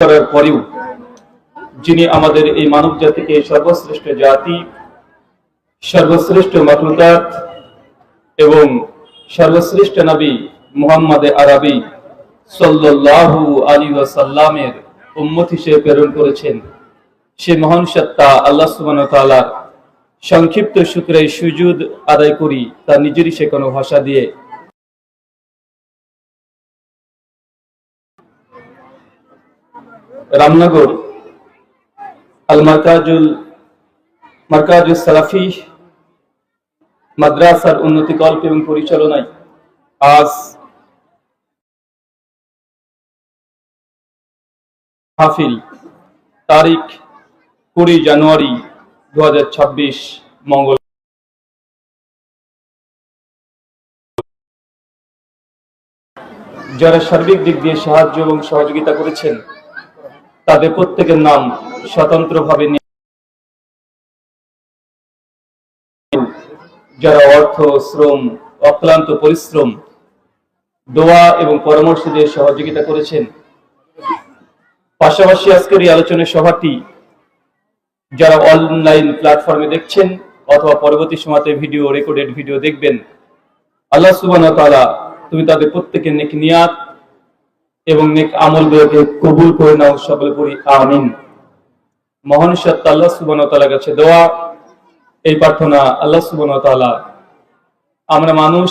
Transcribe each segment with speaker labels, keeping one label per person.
Speaker 1: করার পরেও যিনি আমাদের এই মানব জাতিকে সর্বশ্রেষ্ঠ জাতি, সর্বশ্রেষ্ঠ মাখলুকাত এবং সর্বশ্রেষ্ঠ নবী মুহাম্মদ আরবি সাল্লাল্লাহু আলাইহি ওয়াসাল্লামের উম্মত হিসেবে প্রেরণ করেছেন, সে মহান সত্তা আল্লাহ সুবহানাহু ওয়া তাআলার সংক্ষিপ্ত শুকরিয়া সুজুদ আদায় করি তার নিজেরই সে কোনো ভাষা দিয়ে। রামনগর আল মারকাজুল সালাফি মাদ্রাসার উন্নতিকল্প এবং পরিচালনায় আজ মাহফিল তারিখ 20 জানুয়ারি 2026 মঙ্গল। যারা সার্বিক দিক দিয়ে সাহায্য এবং সহযোগিতা করেছেন তাদের প্রত্যেকের নাম স্বতন্ত্রভাবে, যারা অর্থ, শ্রম, অক্লান্ত পরিশ্রম, দোয়া এবং পরামর্শ দিয়ে সহযোগিতা করেছেন। পাশাপাশি আজকের এই আলোচনা সভাটি যারা অনলাইন প্ল্যাটফর্মে দেখছেন অথবা পরবর্তী সময়তে ভিডিও, রেকর্ডেড ভিডিও দেখবেন, আল্লাহ সুবহানাহু ওয়া তাআলা তুমি তাদের প্রত্যেকের নেক নিয়াত এবং নেক আমলগুলোকে কবুল করে নাও, সকলে পড়ি আমিন। মহান সত্তা আল্লাহ সুবহানাহু ওয়া তাআলার কাছে দোয়া, এই প্রার্থনা, আল্লাহ সুবহানাহু ওয়া তাআলা আমরা মানুষ,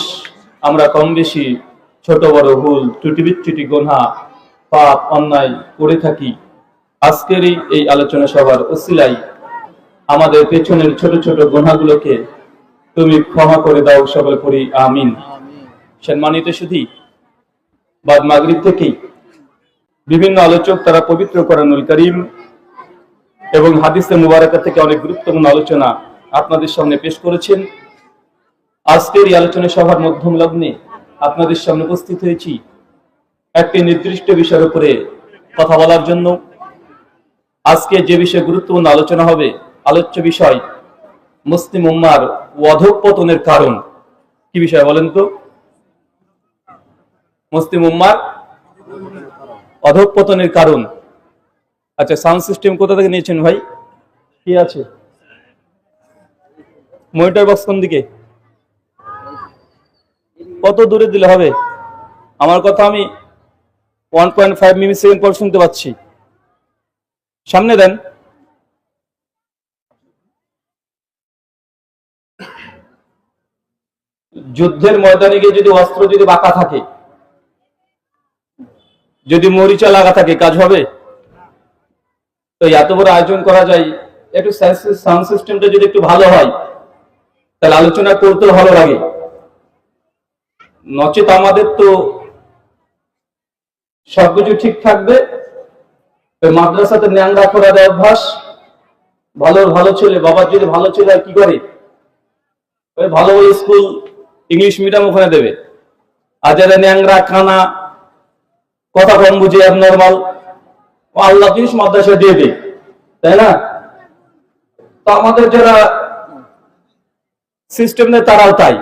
Speaker 1: আমরা কম বেশি ছোট বড় ভুল ত্রুটি বিচ্যুতি গুনাহ পাপ অন্যায় করে থাকি, আজকের এই আলোচনা সভার ওসিলায় আমাদের পেছনের ছোট ছোট গুনাহগুলোকে তুমি ক্ষমা করে দাও, সকলে পড়ি আমিন। সম্মানিত সুধী, বাদ মাগরিব থেকেই বিভিন্ন আলোচক তারা পবিত্র কোরআনুল কারীম এবং হাদিসে মুবারাকা থেকে অনেক গুরুত্বপূর্ণ আলোচনা আপনাদের সামনে পেশ করেছেন। আজকের এই আলোচনা সভার মধ্যম লগ্নে আপনাদের সামনে উপস্থিত হয়েছি একটি নির্দিষ্ট বিষয়ের উপরে কথা বলার জন্য। আজকে যে বিষয়ে গুরুত্বপূর্ণ আলোচনা হবে, আলোচ্য বিষয় মুসলিম উম্মার অধঃপতনের কারণ। কি বিষয় বলেন তো? মুসলিম উম্মার অধঃপতনের কারণ। আচ্ছা, সাউন্ড সিস্টেম কোথা থেকে নিয়েছেন ভাই? কি আছে? মনিটর বক্স কোন দিকে? কত দূরে দিলে হবে? আমার কথা আমি 1.5 মিলিসেকেন্ড পর শুনতে পাচ্ছি। সামনে দেন। যুদ্ধের ময়দানে গিয়ে যদি অস্ত্র যদি বাঁকা থাকে, যদি মরিচা লাগা থাকে, কাজ হবে? তো এত বড় আয়োজন করা যায়, একটু সাউন্ড সিস্টেমটা যদি একটু ভালো হয় তাহলে আলোচনা করতে ভালো লাগে। নচেত আমাদের তো সবকিছু ঠিক থাকবে, মাদ্রাসাতে ন্যাংরা করা দেয় অভ্যাস। ভালো ছেলে, বাবার যদি ভালো ছেলে কি করে, ওই ভালো স্কুল ইংলিশ মিডিয়াম ওখানে দেবে। আর যারা ন্যাংরা, কানা, কথা কম বুঝে, অ্যাবনর্মাল, আল্লাহ জিনিস মাদ্রাসা দিয়ে দেয়, তাই না? তো আমাদের যারা সিস্টেম নেই তারাও তাই।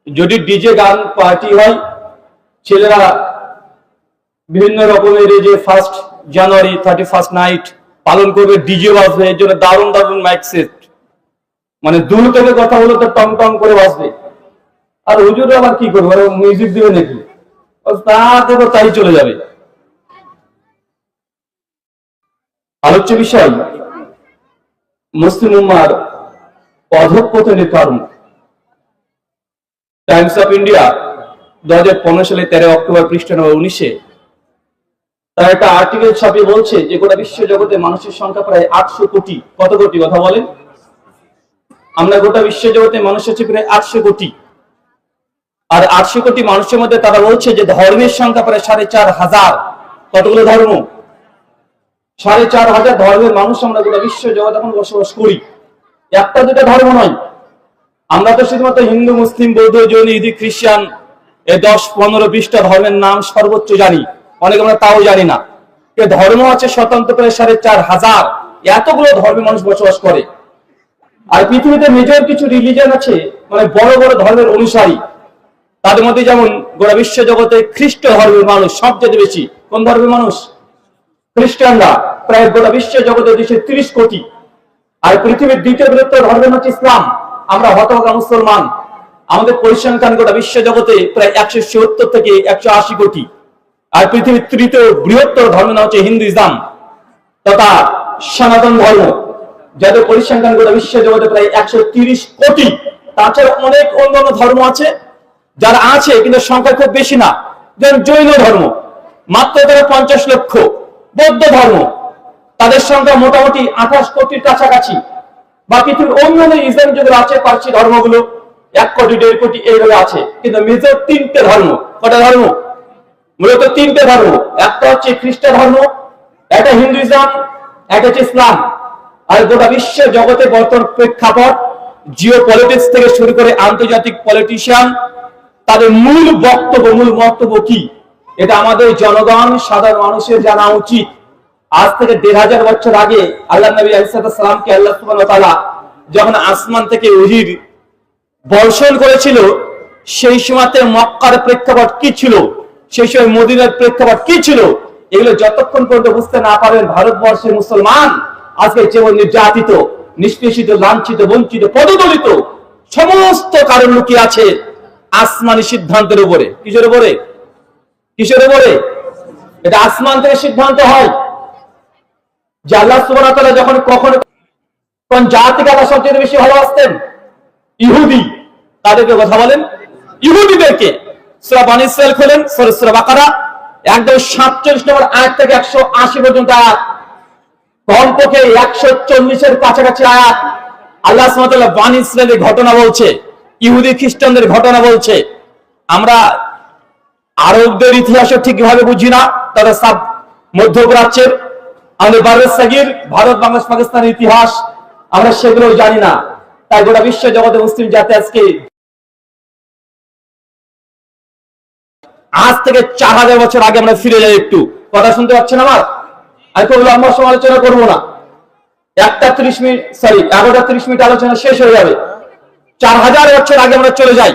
Speaker 1: যদি ডিজে গান পার্টি হয়, ছেলেরা বিভিন্ন রকমের এই যে 1 জানুয়ারি 31 নাইট পালন করবে, ডিজে বাজবে, এর জন্য দারুণ দারুণ মাইক সেট, মানে দূর থেকে কথা হলো তো টং টং করে বাজবে। আর হুজুর আবার কি করবে, মিউজিক দিবে নাকি? তাই চলে যাবে। আলোচ্য বিষয় মুসলিম উম্মার অধঃপতনের কারণ। টাইমস অফ ইন্ডিয়া 2015 সালে 13 অক্টোবর পৃষ্ঠা নম্বর 19-এ তার একটা আর্টিকেল ছাপিয়ে বলছে যে গোটা বিশ্ব জগতে মানুষের সংখ্যা প্রায় 800 কোটি। কত কোটি কথা বলেন? আমরা গোটা বিশ্ব জগতে মানুষ হচ্ছে প্রায় 800 কোটি। আর 800 কোটি মানুষের মধ্যে তারা বলছে যে ধর্মের সংখ্যা প্রায় 4500। কতগুলো ধর্ম? 4500 ধর্মের মানুষ আমরা গোটা বিশ্ব জগৎ এখন বসবাস করি। একটা দুটা ধর্ম নয়, আমরা তো শুধুমাত্র হিন্দু, মুসলিম, বৌদ্ধ, জৈন, ইহুদি, খ্রিস্টান, এই 10-15-20টা ধর্মের নাম সর্বোচ্চ জানি, অনেক আমরা তাও জানি না। ধর্ম আছে স্বতন্ত্র প্রায় 4500। এতগুলো ধর্মের মানুষ বসবাস করে। আর পৃথিবীতে মেজর কিছু রিলিজিয়ন আছে, মানে বড় বড় ধর্মের অনুসারী। তাদের মধ্যে যেমন গোটা বিশ্ব জগতে খ্রিস্ট ধর্মের মানুষ সবচেয়ে বেশি। কোন ধর্মের মানুষ? খ্রিস্টানরা প্রায় গোটা বিশ্ব জগতে 230 কোটি, আর পৃথিবীর দ্বিতীয় বৃহত্তর ধর্ম হচ্ছে ইসলাম। আমরা হতভাগা মুসলমান। আমাদের পরিসংখ্যান গোটা বিশ্ব জগতে প্রায় 170 থেকে 180 কোটি, আর পৃথিবীর তৃতীয় বৃহত্তর ধর্ম হচ্ছে হিন্দুইজম তথা সনাতন ধর্ম, যাদের পরিসংখ্যান গোটা বিশ্ব জগতে প্রায় 130 কোটি। তাছাড়া অনেক অন্যান্য ধর্ম আছে যারা আছে, কিন্তু সংখ্যা খুব বেশি না। যেমন জৈন ধর্ম মাত্র তারা 50 লক্ষ, বৌদ্ধ ধর্ম তাদের সংখ্যা মোটামুটি 28 কোটির কাছাকাছি, বা পৃথিবীর অন্যান্য ইসলাম যেগুলো আছে পার্সি ধর্মগুলো 1 কোটি 1.5 কোটি এইভাবে আছে। কিন্তু মেজর 3টে ধর্ম। কটা ধর্ম? মূলত 3টে ধর্ম। একটা হচ্ছে খ্রিস্টান ধর্ম, একটা হিন্দুইজম, একটা হচ্ছে ইসলাম। আর গোটা বিশ্ব জগতে বর্তমান প্রেক্ষাপট, জিও পলিটিক্স থেকে শুরু করে আন্তর্জাতিক পলিটিশিয়ান, তাদের মূল বক্তব্য কি, এটা আমাদের জনগণ সাধারণ মানুষের জানা উচিত। আজ থেকে 1500 বছর আগে আল্লাহ নবী আলাইহিস সালামকে আল্লাহ সুবহানাহু ওয়া তাআলা যখন আসমান থেকে ওহীর বর্ষণ করেছিল, সেই সময়তে মক্কার প্রেক্ষাপট কি ছিল, সেই সময় মদিনার প্রেক্ষাপট কি ছিল, এগুলো যতক্ষণ পর্যন্ত বুঝতে না পারেন ভারতবর্ষের মুসলমান আজকে যেমন নির্যাতিত, নিষ্পেষিত, লাঞ্ছিত, বঞ্চিত, পদদলিত, সমস্ত কারণ লুকিয়ে আছে আসমানি সিদ্ধান্তের উপরে। কিসের উপরে? কিসের উপরে? এটা আসমান থেকে সিদ্ধান্ত হয় যে আল্লাহ সুবহানাহু ওয়া তাআলা যখন কোন জাতিকে আল্লাহ সবচেয়ে বেশি ভালোবাসতেন? ইহুদি। তাদেরকে কথা বলেন, ইহুদিদেরকে। সূরা বনী ইসরাঈল খোলেন, সূরা বাকারা একদম 47 নম্বর আয়াত থেকে 180 পর্যন্ত আয়াত, কমপক্ষে 140 এর কাছাকাছি আয়াত আল্লাহ সুবহানাহু ওয়া তাআলা বনী ইসরাঈলের ঘটনা বলছে, ইহুদি খ্রিস্টানদের ঘটনা বলছে। আমরা আরবদের ইতিহাসও ঠিকভাবে বুঝি না, তারা সব মধ্যপ্রাচ্যের, আমাদের বারসাগির, ভারত, বাংলাদেশ, পাকিস্তানের ইতিহাস আমরা সেগুলো জানি না। তাই গোটা বিশ্ব জগতে মুসলিম জাতি আজকে আজ থেকে 4000 বছর আগে আমরা ফিরে যাই। একটু কথা শুনতে পাচ্ছেন আমার? আমি খুব লম্বা সমালোচনা করবো না, 11টা 30 মিনিট আলোচনা শেষ হয়ে যাবে। 4000 বছর আগে আমরা চলে যাই।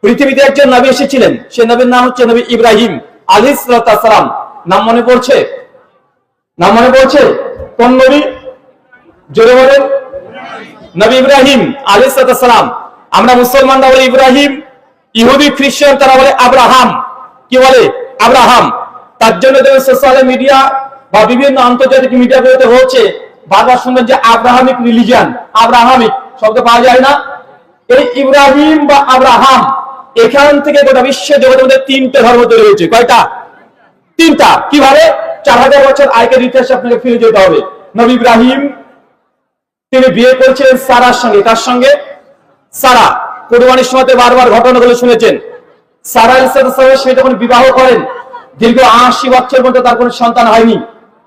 Speaker 1: পৃথিবীতে একজন নবী এসেছিলেন, সে নবীর নাম হচ্ছে নবী ইব্রাহিম আলাইহিস সালাম। নাম মনে পড়ছে? নাম মনে পড়ছে? কোন নবী? জোরে বলেন। নবী ইব্রাহিম আলাইহিস সালাম। আমরা মুসলমানরা বলি ইব্রাহিম, ইহুদি খ্রিস্টান তারা বলে আব্রাহাম। কি বলে? আব্রাহাম। তার জন্য সোশ্যাল মিডিয়া বা বিভিন্ন আন্তর্জাতিক মিডিয়াগুলোতে হচ্ছে বারবার শুনবেন যে আব্রাহামিক রিলিজিয়ান, আব্রাহামিক শব্দ পাওয়া যায় না। এই ইব্রাহিম বা আব্রাহাম, এখান থেকে গোটা বিশ্ব জগতের মধ্যে 3টে ধর্ম তৈরি হয়েছে। কয়টা? 3টা। কিভাবে? 4000 বছর আগের ইতিহাসে আপনাকে ফিরে যেতে হবে। নবী ইব্রাহিম তিনি বিয়ে করেছিলেন সারার সঙ্গে। কার সঙ্গে? সারা। কুরবানির সময়তে বারবার ঘটনাগুলো শুনেছেন। সারা আলাইহিস সালাম সে যখন বিবাহ করেন, দীর্ঘ 80 বছর পর্যন্ত তার কোনো সন্তান হয়নি।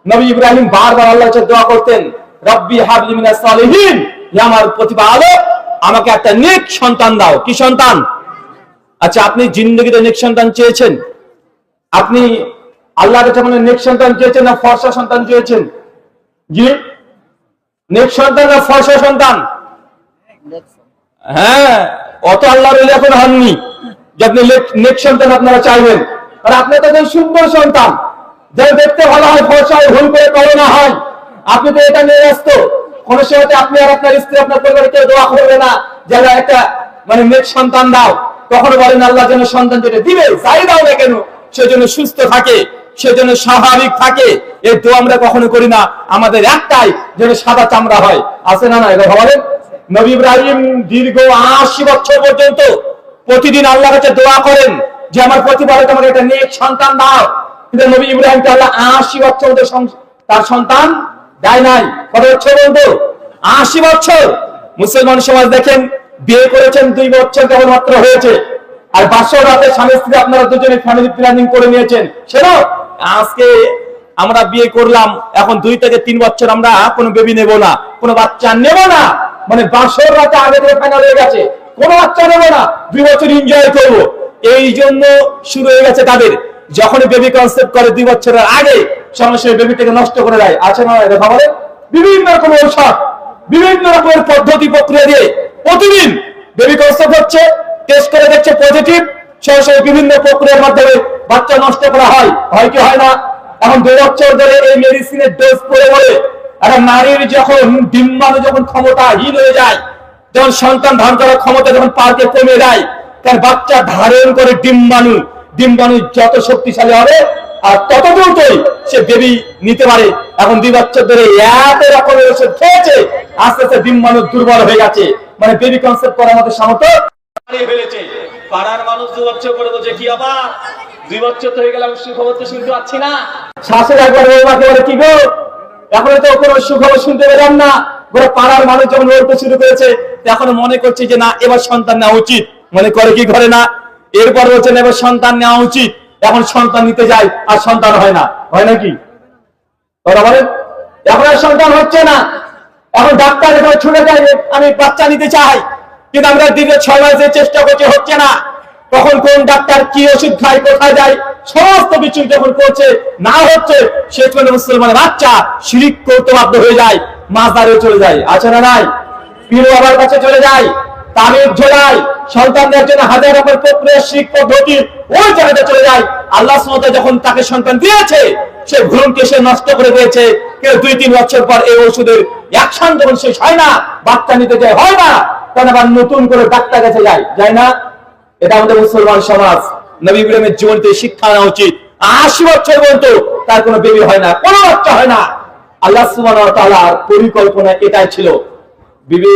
Speaker 1: নবী ইব্রাহিম বারবার আল্লাহর কাছে দোয়া করতেন, রব্বি হাবলি মিনাস সালিহিন, হে আমার প্রতিপালক আমাকে একটা নেক সন্তান দাও। কি সন্তান? আচ্ছা, আপনি জিন্দেগিতে নেক সন্তান চেয়েছেন? আপনি আল্লাহর কাছে কোনো নেক সন্তান চেয়েছেন না ফর্সা সন্তান চেয়েছেন? জি, নেক সন্তান না ফর্সা সন্তান? হ্যাঁ, অত আল্লাহর ওলি এখন হননি যে আপনি নেক সন্তান আপনারা চাইবেন। আর আপনি তো সুন্দর সন্তান, যারা দেখতে ভালো হয়, ফর্সা হয়, ভুল করে কালো না হয়, আপনি তো এটা নিয়ে ব্যস্ত। কোন সময় আপনি আর আপনার স্ত্রী, আপনার পরিবারে কেউ দোয়া করবে না যারা একটা নেক সন্তান দাও। কখনো বলেন আল্লাহ যেন সন্তান যেটা দিবে চাই দাও না কেন, সেজন্য সুস্থ থাকে, সেজন্য স্বাভাবিক থাকে, এই দোয়া আমরা কখনো করি না। আমাদের একটাই যেন সাদা চামড়া হয়। আছে না? না, এটা বলেন। নবী ইব্রাহিম দীর্ঘ 80 বছর পর্যন্ত প্রতিদিন আল্লাহর কাছে দোয়া করেন যে আমার প্রতিপালক আমাকে একটা নেক সন্তান দাও। কিন্তু নবী ইব্রাহিমকে আল্লাহ 80 বছর তার সন্তান দেয় নাই। কত বছর বলতো? 80 বছর। মুসলমান সমাজ দেখেন, বিয়ে করেছেন 2 বছর কেবলমাত্র হয়েছে, আর 500 রাতে স্বামী স্ত্রী আপনারা দুজনে ফ্যামিলি প্ল্যানিং করে নিয়েছেন। সেটা আজকে আমরা বিয়ে করলাম, এখন 2 থেকে 3 বছর আমরা কোনো বেবি নেব না, কোনো বাচ্চা নেব না। 500 রাতে আগে থেকে ফাইনাল হয়ে গেছে, কোনো বাচ্চা নেব না, 2 বছর এনজয় করব। এই জন্য শুরু হয়ে গেছে তাদের, যখন বেবি কনসেপ্ট করে 2 বছরের আগে সরাসরি বেবিটাকে নষ্ট করে দেয়। আছে না? দেখা বলে বিভিন্ন রকম ঔষধ, বিভিন্ন রকমের পদ্ধতি প্রক্রিয়া দিয়ে প্রতিদিন বেবি কনসেপ্ট হচ্ছে, টেস্ট করে দেখছে পজিটিভ, সরাসরি বিভিন্ন প্রক্রিয়ার মাধ্যমে বাচ্চা নষ্ট করা হয়। হয় কি হয় না? এখন 2 বছর ধরে এই মেডিসিনের ডোজ পড়ে বলে একটা নারীর যখন ডিম্বাণু যখন ক্ষমতাহীন হয়ে যায়, যখন সন্তান ধারণ করার ক্ষমতা যখন পার্কে কমে যায়, কারণ বাচ্চা ধারণ করে ডিম্বাণু যত শক্তিশালী হবে আর তত দ্রুতই সে বেবি নিতে পারে। এখন 2 বছর ধরে এত রকমের ওষুধ খেয়েছে, আস্তে আস্তে ডিম্বাণু দুর্বল হয়ে গেছে, মানে বেবি কনসেপ্ট করার মতো সামর্থ্য হারিয়ে ফেলেছে। পাড়ার মানুষ 2 বছর পরে বলছে, কি আবার 2 বছর তো হয়ে গেল, সুখবর তো শুনতে পাচ্ছি না। শাশুড়ি একবার বৌমাকে বলে, কি গো এখন তো কোনো সুখবর শুনতে পেলাম না। গোটা পাড়ার মানুষ যখন বলতে শুরু করেছে, এখন মনে করছে যে না এবার সন্তান নেওয়া উচিত, মনে করে কি করে না। এরপর বলছেন এবার সন্তান নেওয়া উচিত, এখন সন্তান নিতে যায় আর সন্তান হয় না, হয় নাকি ওরা বলেন? এখন আর সন্তান হচ্ছে না, এখন ডাক্তার এবার ছুটে যায়, আমি বাচ্চা নিতে চাই, কিন্তু আমরা দীর্ঘ 6 মাস চেষ্টা করছি, হচ্ছে না। তখন কোন ডাক্তার কি ওষুধ খায়, কোথায় যায়, সমস্ত কিছু যখন করছে না হচ্ছে, শেষ পর্যন্ত মুসলমানের বাচ্চা শিরিক করতে বাধ্য হয়ে যায়, মাজারে চলে যায়, আছে না নাই? পীর বাবার কাছে চলে যায়, তাবিজ ঝোলায়, সন্তানদের জন্য হাজার রকমের প্রক্রিয়া শিরিক পদ্ধতি ওই জায়গাতে চলে যায়। আল্লাহ সুবহানাহু ওয়া তাআলা যখন তাকে সন্তান দিয়েছে, সে ভ্রূণকে সে নষ্ট করে দিয়েছে। কেউ 2-3 বছর পর এই ওষুধের অ্যাকশন যখন শেষ হয় না, বাচ্চা নিতে যায়, হয় না, তখন আবার নতুন করে ডাক্তার কাছে যায় না। এটা আমাদের মুসলমান সমাজ, নবী ইব্রাহিমের জীবনীতে শিক্ষা নেওয়া উচিত। 80 বছর পর্যন্ত তার কোনো বেবি হয় না, কোনো বাচ্চা হয় না। আল্লাহ সুবহানাহু ওয়া তাআলার পরিকল্পনা এটাই ছিল। বিবি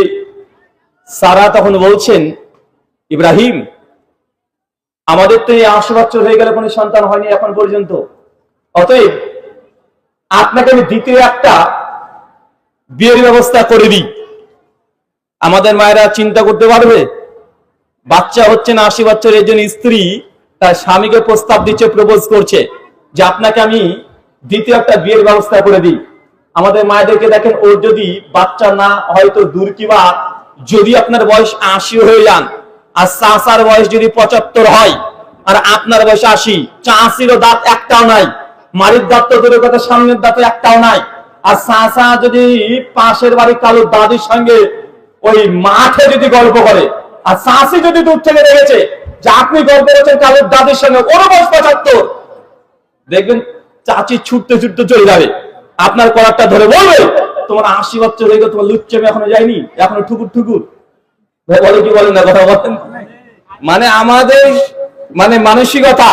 Speaker 1: সারা তখন বলছেন, ইব্রাহিম আমাদের তো এই 80 বছর হয়ে গেল কোনো সন্তান হয়নি এখন পর্যন্ত, অতএব আপনাকে আমি দ্বিতীয় একটা বিয়ের ব্যবস্থা করে দিই। আমাদের মায়েরা চিন্তা করতে পারবে, বাচ্চা হচ্ছে না 80 বছর, এই জন্য স্ত্রী তার স্বামীকে প্রস্তাব দিচ্ছে, প্রপোজ করছে যে আপনাকে আমি দ্বিতীয় একটা বিয়ের ব্যবস্থা করে দিই। আমাদের মায়েদেরকে দেখেন, ওর যদি বাচ্চা না হয়তো দূর, কিবা যদি আপনার বয়স 80 হয়ে যান আর চাচার বয়স যদি 75 হয় আর আপনার বয়স 80, চাচিরও দাঁত একটাও নাই, মারির দাঁত তো দূরের কথা, সামনের দাঁত একটাও নাই, আর চাচা যদি পাশের বাড়ি কালো দাদির সঙ্গে ওই মাঠে যদি গল্প করে, আর চাচি যদি দূর থেকে দেখেছে যে আপনি গল্প করেছেন কালোর দাদির সঙ্গে, ওর বয়স 75, দেখবেন চাচি ছুটতে ছুটতে চলে যাবে, আপনার কলারটা ধরে বলবে, তোমার 80 বছর হয়ে গেল, তোমার লুচ্চামি এখনো যায়নি, এখনো ঠুকুর বলে, কি বলেন না, কথা বলেন। মানে আমাদের মানসিকতা,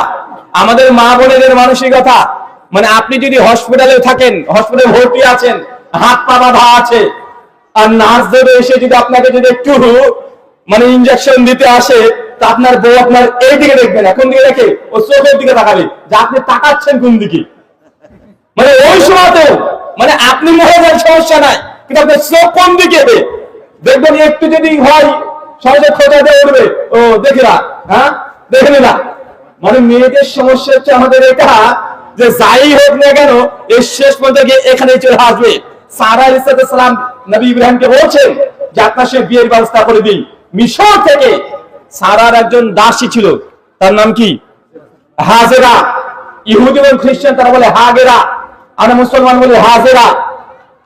Speaker 1: আমাদের মা বোনেদের মানসিকতা, মানে আপনি যদি হসপিটালে থাকেন, হসপিটালে ভর্তি আছেন, হাত পা বাঁধা আছে, আর নার্স ধরে এসে যদি আপনাকে যদি একটু ইনজেকশন দিতে আসে, তা আপনার বউ আপনার এই দিকে দেখবে না, কোন দিকে দেখে, ও চোখের দিকে তাকাবে যে আপনি তাকাচ্ছেন কোন দিকে। ওই সময়তেও আপনি মরে যান, সমস্যা নাই, কিন্তু আপনার চোখ কোন দিকে দেখবেন, একটু যদি হয় সহজে খোঁজা দিয়ে উঠবে, ও দেখে না, হ্যাঁ দেখে না। মেয়েদের সমস্যা হচ্ছে আমাদের এটা, যে যাই হোক না কেন এর শেষ পর্যন্ত গিয়ে এখানে চলে আসবে। সারা আলাইহিস সালাম নবী ইব্রাহিমকে বলছেন যে আপনার সে বিয়ের ব্যবস্থা করে দিই। মিশর থেকে সারার একজন দাসী ছিল, তার নাম কি? হাজেরা। ইহুদি এবং খ্রিস্টান তারা বলে হাগেরা, আমরা মুসলমান বলি হাজেরা।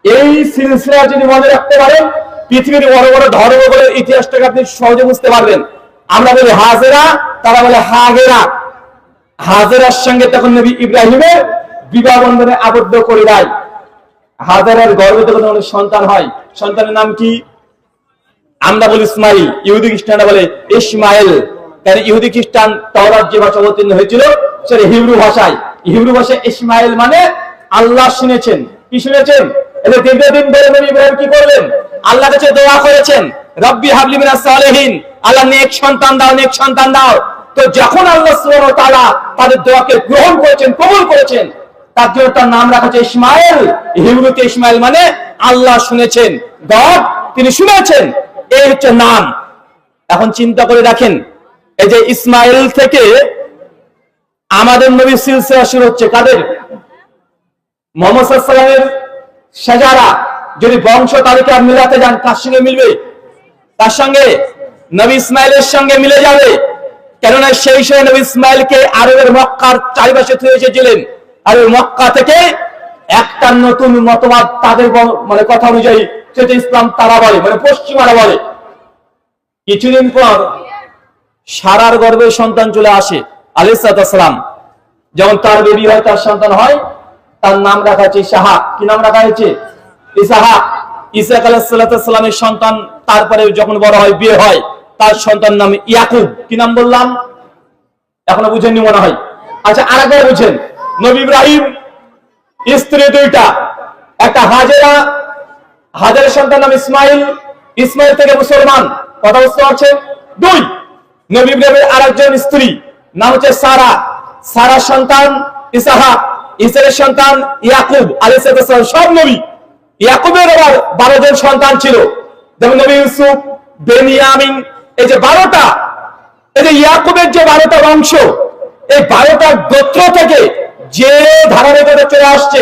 Speaker 1: এই সিলসিলা যদি মনে রাখতে পারেন, পৃথিবীর বড় বড় ধর্মগুলোর ইতিহাসটাকে আপনি সহজে বুঝতে পারবেন। আমরা বলি হাজেরা, তারা বলে হাগেরা। হাজেরার সঙ্গে তখন নবী ইব্রাহিমের বিবাহ বন্ধনে আবদ্ধ করে দেয়। হাজেরার গর্ভে তখন সন্তান হয়, সন্তানের নাম কি? আমরা বলি ইসমাইল, ইহুদি খ্রিস্টানরা বলে ইসমাইল। কারণ ইহুদি খ্রিস্টান তাওরাত যে ভাষা অবতীর্ণ হয়েছিল সেটা হিব্রু ভাষায়। হিব্রু ভাষায় ইসমাইল মানে আল্লাহ শুনেছেন। কি শুনেছেন? এতে দীর্ঘদিন ধরে নবী ইব্রাহিম কি করলেন? আল্লাহর কাছে দোয়া করেছেন, রব্বি হাবলি মিনাস সালিহিন, আল্লাহ নেক সন্তান দাও, নেক সন্তান দাও। তো যখন আল্লাহ সুবহানাহু ওয়া তাআলা তাদের দোয়াকে গ্রহণ করেছেন, কবুল করেছেন, তার জন্য তার নাম রাখা হয়েছে ইসমাইল। হিব্রুতে ইসমাইল মানে আল্লাহ শুনেছেন, গড তিনি শুনেছেন, এই হচ্ছে নাম। এখন চিন্তা করে দেখেন, এই যে ইসমাইল থেকে আমাদের নবীর সিলসিলা শুরু হচ্ছে কাদের? মুহাম্মদ সাল্লাল্লাহু আলাইহি ওয়াসাল্লামের শাজারা যদি বংশ তালিকা মিলাতে যান, কার সঙ্গে মিলবে? তার সঙ্গে নবী ইসমাইলের সঙ্গে মিলে যাবে। কেননা সেই সময় নবী ইসমাইলকে আরবের মক্কার চারিপাশে থুয়ে এসেছিলেন, আর ওই মক্কা থেকে একটা নতুন মতবাদ তাদের কথা অনুযায়ী সেটা ইসলাম তারা বলে, পশ্চিমারা বলে। কিছুদিন পর সারার গর্ভে সন্তান চলে আসে আলাইহিস সালাম। যখন তার বেবি হয়, তার সন্তান হয়, তার নাম রাখা হয়েছে ইসহাক। কি নাম রাখা হয়েছে? ইসহাক। ইসহাক আলাইহিস সালামের সন্তান, তারপরে যখন বড় হয়, বিয়ে হয়, তার সন্তান নাম ইয়াকুব। কি নাম বললাম? এখনো বুঝেননি মনে হয়। আচ্ছা, আরেকবার বুঝেন। নবী ইব্রাহিম স্ত্রী দুইটা, একটা হাজেরা, হাজেরার সন্তান নাম ইসমাইল, ইসমাইল থেকে মুসলমান। কথা বুঝতে পারছেন? দুই, নবী ইব্রাহিমের আরেকজন স্ত্রী নাম হচ্ছে সারা, সারার সন্তান ইসহাক, ইসহাকের সন্তান ইয়াকুব আলাইহিস সালাম। সব নবী। ইয়াকুবের আবার 12 জন সন্তান ছিল, যেমন নবী ইউসুফ, বেনিয়ামিন, এই যে 12টা, এই যে ইয়াকুবের যে 12টা বংশ, এই 12টা গোত্র থেকে যে ধারাবাহিকতা চলে আসছে,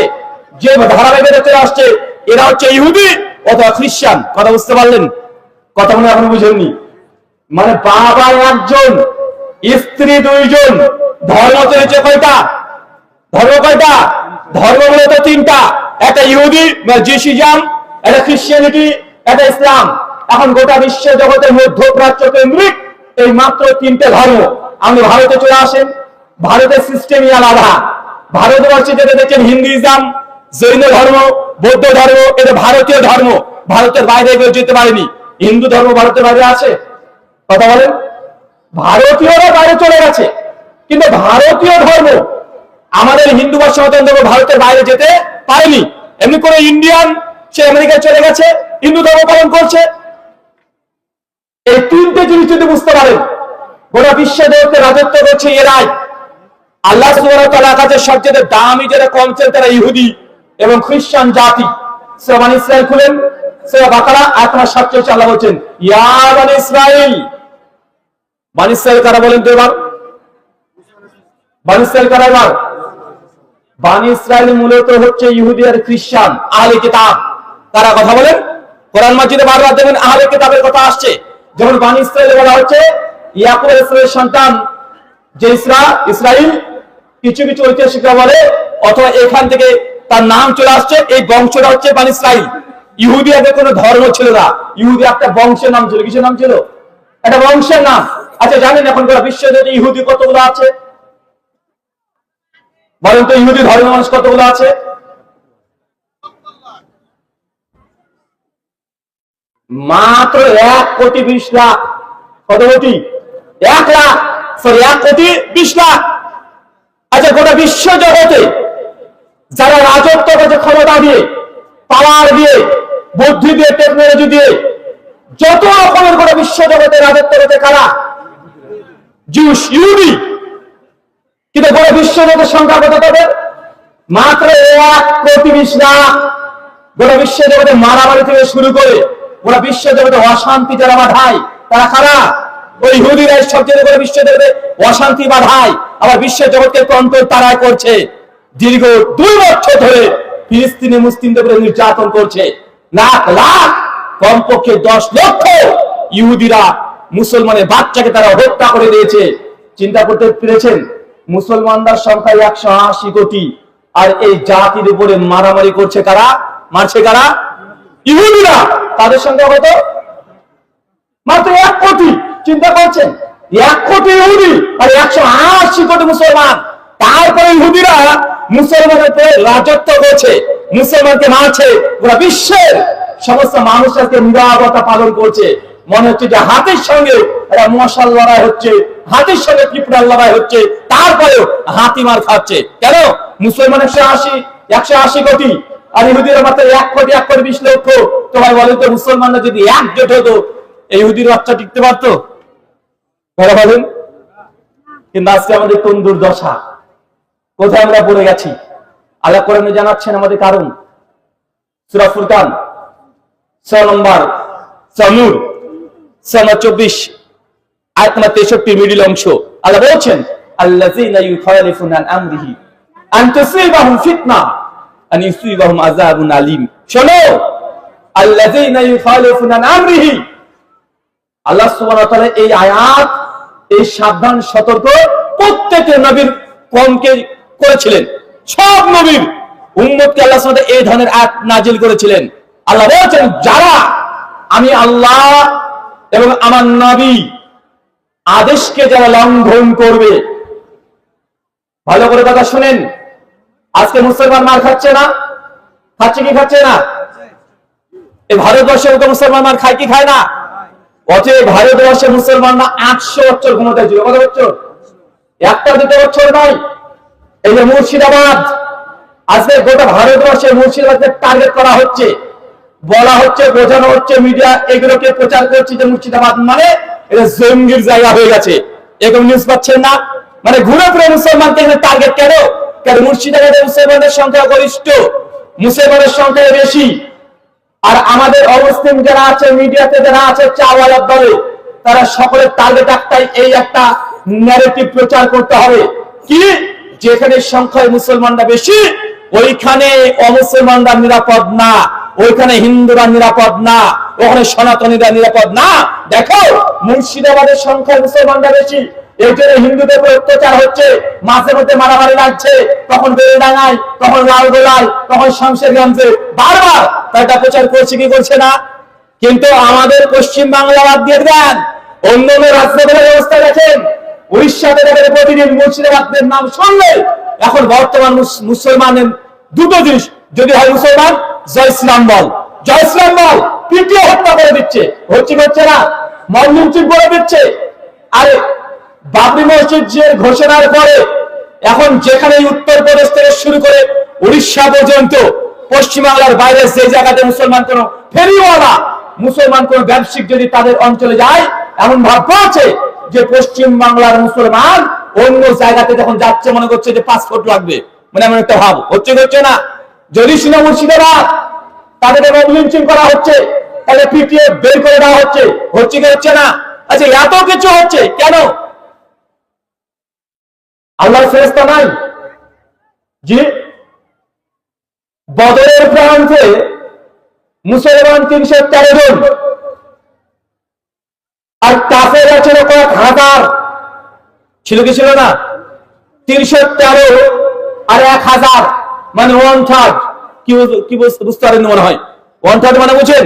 Speaker 1: যে ধারাবাহিকতা চলে আসছে, এরা হচ্ছে ইহুদি অথবা খ্রিস্টান। কথা বুঝতে পারলেন? কথা মনে এখনো বুঝেননি? মানে বাবা একজন, স্ত্রী দুইজন, ধর্ম চলেছে কয়টা? ধর্ম কয়টা? ধর্ম মূলত তিনটা। একটা ইহুদি বা জিউসিজম, একটা খ্রিস্টানিটি, একটা ইসলাম। এখন গোটা বিশ্ব জগতের মধ্যপ্রাচ্য কেন্দ্রিক এই মাত্র তিনটে ধর্ম। আপনি ভারতে চলে আসেন, ভারতের সিস্টেমই আলাদা। ভারতবর্ষে যেটা দেখছেন হিন্দুইজম, জৈন ধর্ম, বৌদ্ধ ধর্ম, এটা ভারতীয় ধর্ম। ভারতের বাইরে কেউ যেতে পারেনি। হিন্দু ধর্ম ভারতের বাইরে আছে? কথা বলেন। ভারতীয়রা বাইরে চলে গেছে, কিন্তু ভারতীয় ধর্ম আমাদের হিন্দু বা সনাতন ধর্ম ভারতের বাইরে যেতে পারেনি। এমনি করে ইন্ডিয়ান সে আমেরিকায় চলে গেছে, হিন্দু ধর্ম পালন করছে। এই তিনটে জিনিস যদি বুঝতে পারেন, গোটা বিশ্ব জগতে রাজত্ব করছে এরাই। আল্লাহ সুবহানাহু ওয়া তাআলার কাছে সবচেয়ে দামি যারা কম ছিল তারা ইহুদি এবং খ্রিস্টান জাতি। সূরা বনী ইসরাইল খুলেন, সূরা বাকারা আয়াত নম্বর 47 আল্লাহ বলেন, ইয়া বনী ইসরাইল। বনী ইসরাইল কারা বলেন তো এবার? বনী ইসরাইল কারা এবার? বনী ইসরাইল মূলত হচ্ছে ইহুদি আর খ্রিস্টান, আহলে কিতাব। তারা কথা বলেন? কোরআন মাজিদে বারবার দেখবেন আহলে কিতাবের কথা আসছে। যেমন বনী ইসরাইল বলা হচ্ছে ইয়াকুব আলাইহিস সালামের সন্তান যে ইসরাইল। কিছু কিছু ঐতিহাসিকরা বলে, অথবা এখান থেকে তার নাম চলে আসছে, এই বংশটা হচ্ছে বনী ইসরাইল। ইহুদি আগে কোনো ধর্ম ছিল না, ইহুদি একটা বংশের নাম ছিল। কিসের নাম ছিল? একটা বংশের নাম। আচ্ছা, জানেন এখন গোটা বিশ্বে ইহুদি কতগুলো আছে? বলেন তো, ইহুদি ধর্মের মানুষ কতগুলো আছে? মাত্র 1,20,00,000। কত কোটি? 1 লাখ, সরি 1,20,00,000। আচ্ছা, গোটা বিশ্ব জগতে যারা রাজত্ব করছে ক্ষমতা দিয়ে, পাওয়ার দিয়ে, বুদ্ধি দিয়ে, টেকনোলজি দিয়ে, যত রকমের গোটা বিশ্ব জগতে রাজত্ব করছে কারা? জিউস, ইহুদি। কিন্তু গোটা বিশ্ব জগতের সংখ্যা কত তাদের? মাত্র 1,20,00,000। গোটা বিশ্ব জগতে মারামারি থেকে শুরু করে গোটা বিশ্ব জগতে অশান্তি যারা বাধায়, তারা কারা? ওই ইহুদিরাই সবচেয়ে গোটা বিশ্ব জগতে অশান্তি বাধায়, আবার বিশ্ব জগৎকে কন্ট্রোল তারাই করছে। দীর্ঘ 2 বছর ধরে ফিলিস্তিনি মুসলিমদের উপরে নির্যাতন করছে। লাখ লাখ, কমপক্ষে 10 লক্ষ ইহুদিরা মুসলমানের বাচ্চাকে তারা হত্যা করে দিয়েছে। চিন্তা করতে পেরেছেন? মুসলমানদের সংখ্যা 180 কোটি, আর এই জাতির উপরে মারামারি করছে কারা? মারছে কারা? ইহুদিরা। তাদের সংখ্যা কত? মাত্র 1 কোটি। চিন্তা করছেন? 1 কোটি ইহুদি আর 180 কোটি মুসলমান। তারপরে ইহুদিরা মুসলমানের উপরে রাজত্ব করছে, মুসলমানকে মারছে, পুরো বিশ্বের সমস্ত মানুষকে নিরাপত্তা পালন করছে। মনে হচ্ছে যে হাতের সঙ্গে একটা মশাল লড়াই হচ্ছে, হাতের সঙ্গে ত্রিপুরার লড়াই হচ্ছে, তারপরেও হাতি মার খাচ্ছে। কেন? মুসলমান 180 কোটি, আর ইহুদিরা মাত্র 1 কোটি 1,20 লক্ষ। তো ভাই বলেন তো, মুসলমানরা যদি একজোট হতো, এই ইহুদির বাচ্চা টিকতে পারতো? বলেন। কিন্তু আজকে আমাদের কোন দুর্দশা, কোথায় আমরা পড়ে গেছি। আল্লাহ কোরআনে জানাচ্ছেন আমাদের কারণ। সূরা ফুরকান 6 নম্বর নূর 24 আয়াত নম্বর 63 মিডল অংশ আল্লাহ বলছেন, আল্লাযীনা ইউখালিফুনা আন আমরিহি আন তুসিবাহুম ফিতনা আন ইউসিবাহুম আযাবুন আলীম। শোনো, আল্লাযীনা ইউখালিফুনা আন আমরিহি। আল্লাহ সুবহানাহু ওয়া তাআলা এই আয়াত, এই সাবধান সতর্ক প্রত্যেকটা নবীর কওমকে করেছিলেন। সব নবীর উম্মতকে আল্লাহ সুবহানাহু ওয়া তাআলা এই ধরনের আয়াত নাজিল করেছিলেন। আল্লাহ বলেছেন, যারা আমি আল্লাহ এবং আমার নবী আদেশকে যারা লঙ্ঘন করবে, ভালো করে কথা শুনেন, আজকে মুসলমান মার খাচ্ছে না? খাচ্ছে কি খাচ্ছে না? এই ভারতবর্ষে মুসলমান মার খায় কি খায় না? অতএব ভারতবর্ষে মুসলমানরা 800 বছর ক্ষমতায় ছিল। কত বছর? একটা দুটো বছর নয়। এই যে মুর্শিদাবাদ, আজকে গোটা ভারতবর্ষে মুর্শিদাবাদকে টার্গেট করা হচ্ছে, বলা হচ্ছে, বোঝানো হচ্ছে, মিডিয়া এগুলোকে প্রচার করছে যে মুর্শিদাবাদ মানে এটা জঙ্গির জায়গা হয়ে গেছে। এরকম নিউজ পাচ্ছেন না? মানে ঘুরে ফিরে মুসলমানকে টার্গেট কেন? কারণ মুর্শিদাবাদের মুসলমানদের সংখ্যা গরিষ্ঠ, মুসলমানের সংখ্যা বেশি। আর আমাদের অমুসলিম যারা আছে, মিডিয়াতে যারা আছে, চাওয়ালার দলে, তারা সকলের টার্গেট একটাই, এই একটা ন্যারেটিভ প্রচার করতে হবে কি, যেখানে সংখ্যায় মুসলমানরা বেশি ওইখানে অমুসলমানরা নিরাপদ না, ওইখানে হিন্দুরা নিরাপদ না, ওখানে সনাতনীরা নিরাপদ না। দেখো মুর্শিদাবাদের সংখ্যায় মুসলমানরা বেশি, এই জন্য হিন্দুদের উপর অত্যাচার হচ্ছে, মাঝে মধ্যে মারামারি লাগছে, তখন বেলডাঙ্গায়, তখন লালগোলায়, তখন শামশেরগঞ্জে, বারবার তারা প্রচার করছে কি করছে না? কিন্তু আমাদের পশ্চিম বাংলা বাদ দিয়ে দেন, অন্য অন্য রাজ্যগুলোর অবস্থা দেখেন। উড়িষ্যাতে দেখেন প্রতিদিন মুর্শিদাবাদের নাম শুনলে এখন বর্তমান মুসলমানের দুটো জিনিস, যদি হয় মুসলমান জয় শ্রীরাম বল, জয় শ্রীরাম বল, পিটিয়ে হত্যা করে দিচ্ছে, হচ্ছে না, মর্লিঞ্চিং করে দিচ্ছে। আরে বাবরি মসজিদের ঘোষণার পরে এখন যেখানে উত্তরপ্রদেশ থেকে শুরু করে উড়িষ্যা পর্যন্ত পশ্চিমবাংলার বাইরে যে জায়গাতে মুসলমান কোন ফেরিওয়ালা, মুসলমান কোন ব্যবসায়িক যদি তাদের অঞ্চলে যায়, এমন ভাব পড়ছে যে পশ্চিম বাংলার মুসলমান অন্য জায়গাতে যখন যাচ্ছে মনে করছে যে পাসপোর্ট লাগবে, মানে এমন একটা ভাব হচ্ছে না। যদি সিনা মুর্শিদাবাদ তাদেরকে মবলিঞ্চিং করা হচ্ছে, তাহলে পিটিয়ে বের করে দেওয়া হচ্ছে না। আচ্ছা এত কিছু হচ্ছে কেন? আল্লাহর ফেরেশতা নাই? জি, বদরের প্রান্তে মুসলমান 313 জন, আর কাফের ছিল কয়েক হাজার, ছিল কি ছিল না? 313 আর 1000 মানে 1/3। কি বুঝতে পারেন মনে হয়? 1/3 মানে বুঝেন,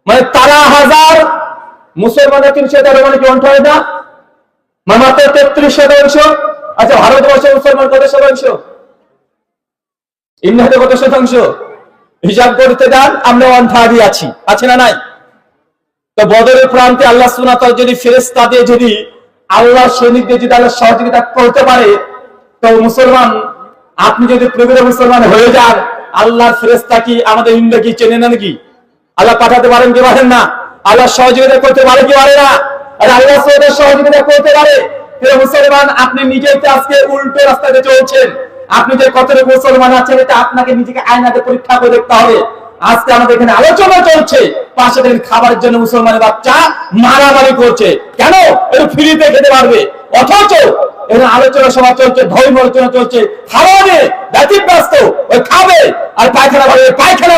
Speaker 1: মানে তারা হাজার, মুসলমানের 313 মানে কি 1/3 না? মানে মাত্র 33%। আচ্ছা ভারতবর্ষের মুসলমান কত শতাংশ? ইন্ডিয়াতে কত শতাংশ? হিসাব করতে যান, আমরা 1/3 আছি, আছে না নাই? তো বদরের প্রান্তে আল্লাহ সুবহানাহু ওয়া তাআলা যদি ফেরেশতা দিয়ে যদি আল্লাহ সৈনিকদের যদি আল্লাহ সহযোগিতা করতে পারে, তো মুসলমান, আপনি যদি প্রকৃত মুসলমান হয়ে যান, আল্লাহর ফেরেশতা কি আমাদের ইন্ডিয়া কি চেনে না নাকি? আল্লাহ পাঠাতে পারেন কি পারেন না? আল্লাহ সহযোগিতা করতে পারে কি পারে না? আর আল্লাহ সহযোগিতা করতে পারে। মুসলমান আপনি নিজেই আজকে উল্টো রাস্তাতে চলছেন। আপনি যে কতটুকু মুসলমান আছেন এটা আপনাকে নিজেকে আয়নাতে পরীক্ষা করে দেখতে হবে। আজকে আমাদের এখানে আলোচনা চলছে, পাশে দেখেন খাবারের জন্য মুসলমানের বাচ্চা মারামারি করছে, কেন? একটু ফ্রিতে খেতে পারবে, অথচ এখানে আলোচনা সভা চলছে, ধর্ম আলোচনা চলছে, খাওয়াবে ব্যতিব্যস্ত, ওই খাবে আর পায়খানা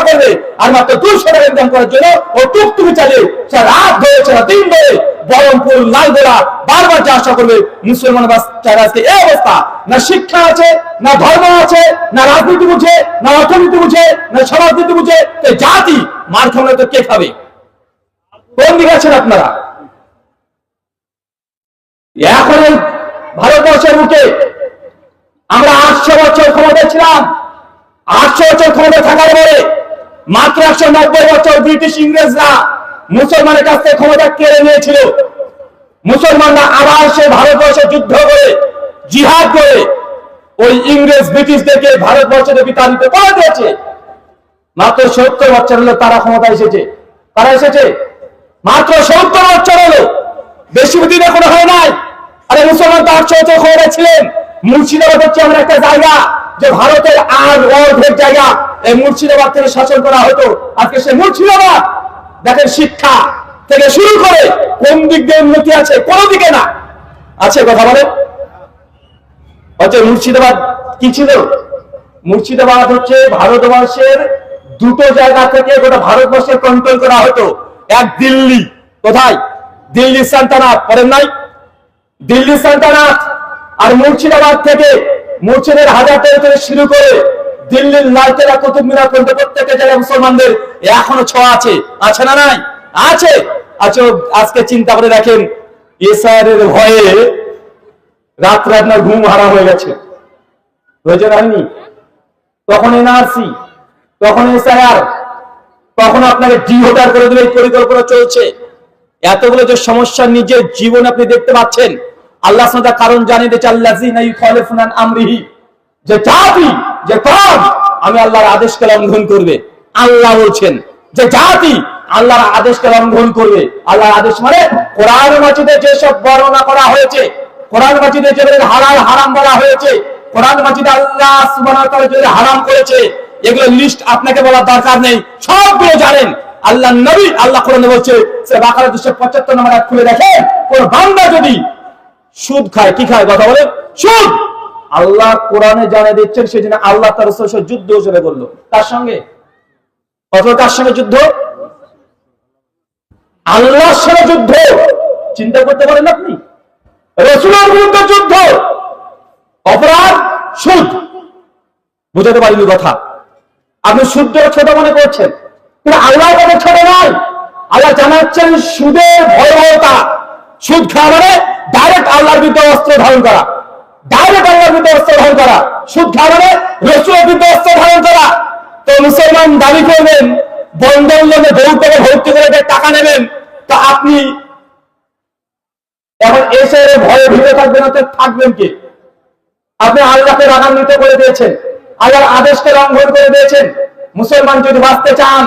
Speaker 1: করবে, আর মাত্র 200 টাকা ইনকাম করার জন্য ও টুকটুকি চালিয়ে রাত ধরে দিন ধরে বহরমপুর লালগোলা বারবার যাওয়া করবে। মুসলমান বাচ্চারা আজকে এই অবস্থা, না শিক্ষা আছে, না ধর্ম আছে, না রাজনীতি বুঝে, না অর্থনীতি বুঝে, না সমাজনীতি বুঝে, জাতি মার খাওয়ানো তো কে খাবে? কোন দিকে আছেন আপনারা? এখন ভারতবর্ষের বুকে আমরা 800 বছর ক্ষমতায় ছিলাম। 800 বছর ক্ষমতায় থাকার পরে মাত্র 190 বছর ব্রিটিশ ইংরেজরা মুসলমানের কাছ থেকে ক্ষমতা কেড়ে নিয়েছিল। মুসলমানরা আবার সে ভারতবর্ষে যুদ্ধ করে, জিহাদ করে ওই ইংরেজ ব্রিটিশদেরকে ভারতবর্ষে বিতাড়িত করে দিয়েছে। মাত্র 70 বছর হলো তারা ক্ষমতা এসেছে। তারা এসেছে মাত্র 70 বছর হলো, বেশি দিন এখনো হয় নাই। আরে মুসলমান তো 800 বছর ক্ষমতায় ছিলেন। মুর্শিদাবাদ হচ্ছে এমন একটা জায়গা যে ভারতের আর অর্ধেক জায়গা এই মুর্শিদাবাদ থেকে শাসন করা হতো। আজকে সে মুর্শিদাবাদ দেখেন শিক্ষা থেকে শুরু করে কোন দিক দিয়ে উন্নতি আছে? কোন দিকে না আছে, কথা বলেন। হচ্ছে মুর্শিদাবাদ কি ছিল? মুর্শিদাবাদ হচ্ছে ভারতবর্ষের দুটো জায়গা থেকে গোটা ভারতবর্ষের কন্ট্রোল করা হতো। এক দিল্লি, কোথায়? দিল্লি সালতানাত, পড়েন নাই? দিল্লি সালতানাত। আর মুর্শিদাবাদ থেকে মুর্শিদের হাজার থেকে শুরু করে দিল্লির লালকেল্লা, কুতুব মিনার পর্যন্ত প্রত্যেকটা জায়গায় মুসলমানদের এখনো ছোঁয়া আছে, আছে না নাই? আছে। আচ্ছা আজকে চিন্তা করে দেখেন, এসআইআরের ভয়ে রাত্রে আপনার ঘুম হারাম হয়ে গেছে, হয়েছে হয়নি? তখন এনআরসি, তখন এসআইআর, তখন আপনাকে ডিভোটার করে দেবে, এই পরিকল্পনা চলছে। এতগুলো যে সমস্যা নিজের জীবন আপনি দেখতে পাচ্ছেন, আল্লাহ সুবহানাহু ওয়া তাআলা কারণ জানিয়ে দিয়েছে, আল্লাযীনা ইউখালিফুনা আন আমরিহি, যে জাতি, যে কওম আমি আল্লাহর আদেশকে লঙ্ঘন করবে। আল্লাহ বলছেন যে জাতি আল্লাহর আদেশকে লঙ্ঘন করবে। আল্লাহর আদেশ মানে কোরআন মাজিদে যেসব বর্ণনা করা হয়েছে, কোরআন মাজিদে যেগুলো হালাল হারাম বলা হয়েছে, কোরআন মাজিদে আল্লাহ সুবহানাহু ওয়া তাআলা যেগুলো হারাম করেছে, এগুলো লিস্ট আপনাকে বলার দরকার নেই, সবগুলো জানেন। আল্লাহ নবী, আল্লাহ কোরআনে বলছে, সূরা বাকারা 275 নম্বর আয়াত খুলে দেখেন, কোন বান্দা যদি সুদ খায়, কি খায় কথা বলে? সুদ। আল্লাহ কোরআনে জানিয়ে দিচ্ছেন সেজন্য আল্লাহ তার রাসূল যুদ্ধ ঘোষণা করলো। তার সঙ্গে কার সঙ্গে যুদ্ধ? আল্লাহর সঙ্গে যুদ্ধ। চিন্তা করতে পারেন আপনি? রাসূলের বিরুদ্ধে যুদ্ধ, অপরাধ সুদ। বুঝাতে পারিনি কথা? আপনি সুদকে ছোট মনে করছেন, কিন্তু আল্লাহ তাকে ছোট নয়। আল্লাহ জানাচ্ছেন সুদের ভয়াবহতা। সুদ খাওয়া মানে ডাইরেক্ট আল্লাহর বিরুদ্ধে অস্ত্র ধারণ করা, ডাইরেক্ট আল্লাহর বিরুদ্ধে অস্ত্র ধারণ করা। সুদ খাওয়া মানে রাসূলের বিরুদ্ধে অস্ত্র ধারণ করা। তো মুসলমান দাবি করবেন বন্ধন লোনে ভোট থেকে ভর্তি করে টাকা নেবেন, তো আপনি এখন এসে ভয়ে ভিড়ে থাকবেন, থাকবেন কি? আপনি আল্লাহকে রাগান্বিত করে দিয়েছেন, আল্লাহর আদেশকে লঙ্ঘন করে দিয়েছেন। মুসলমান যদি বাঁচতে চান,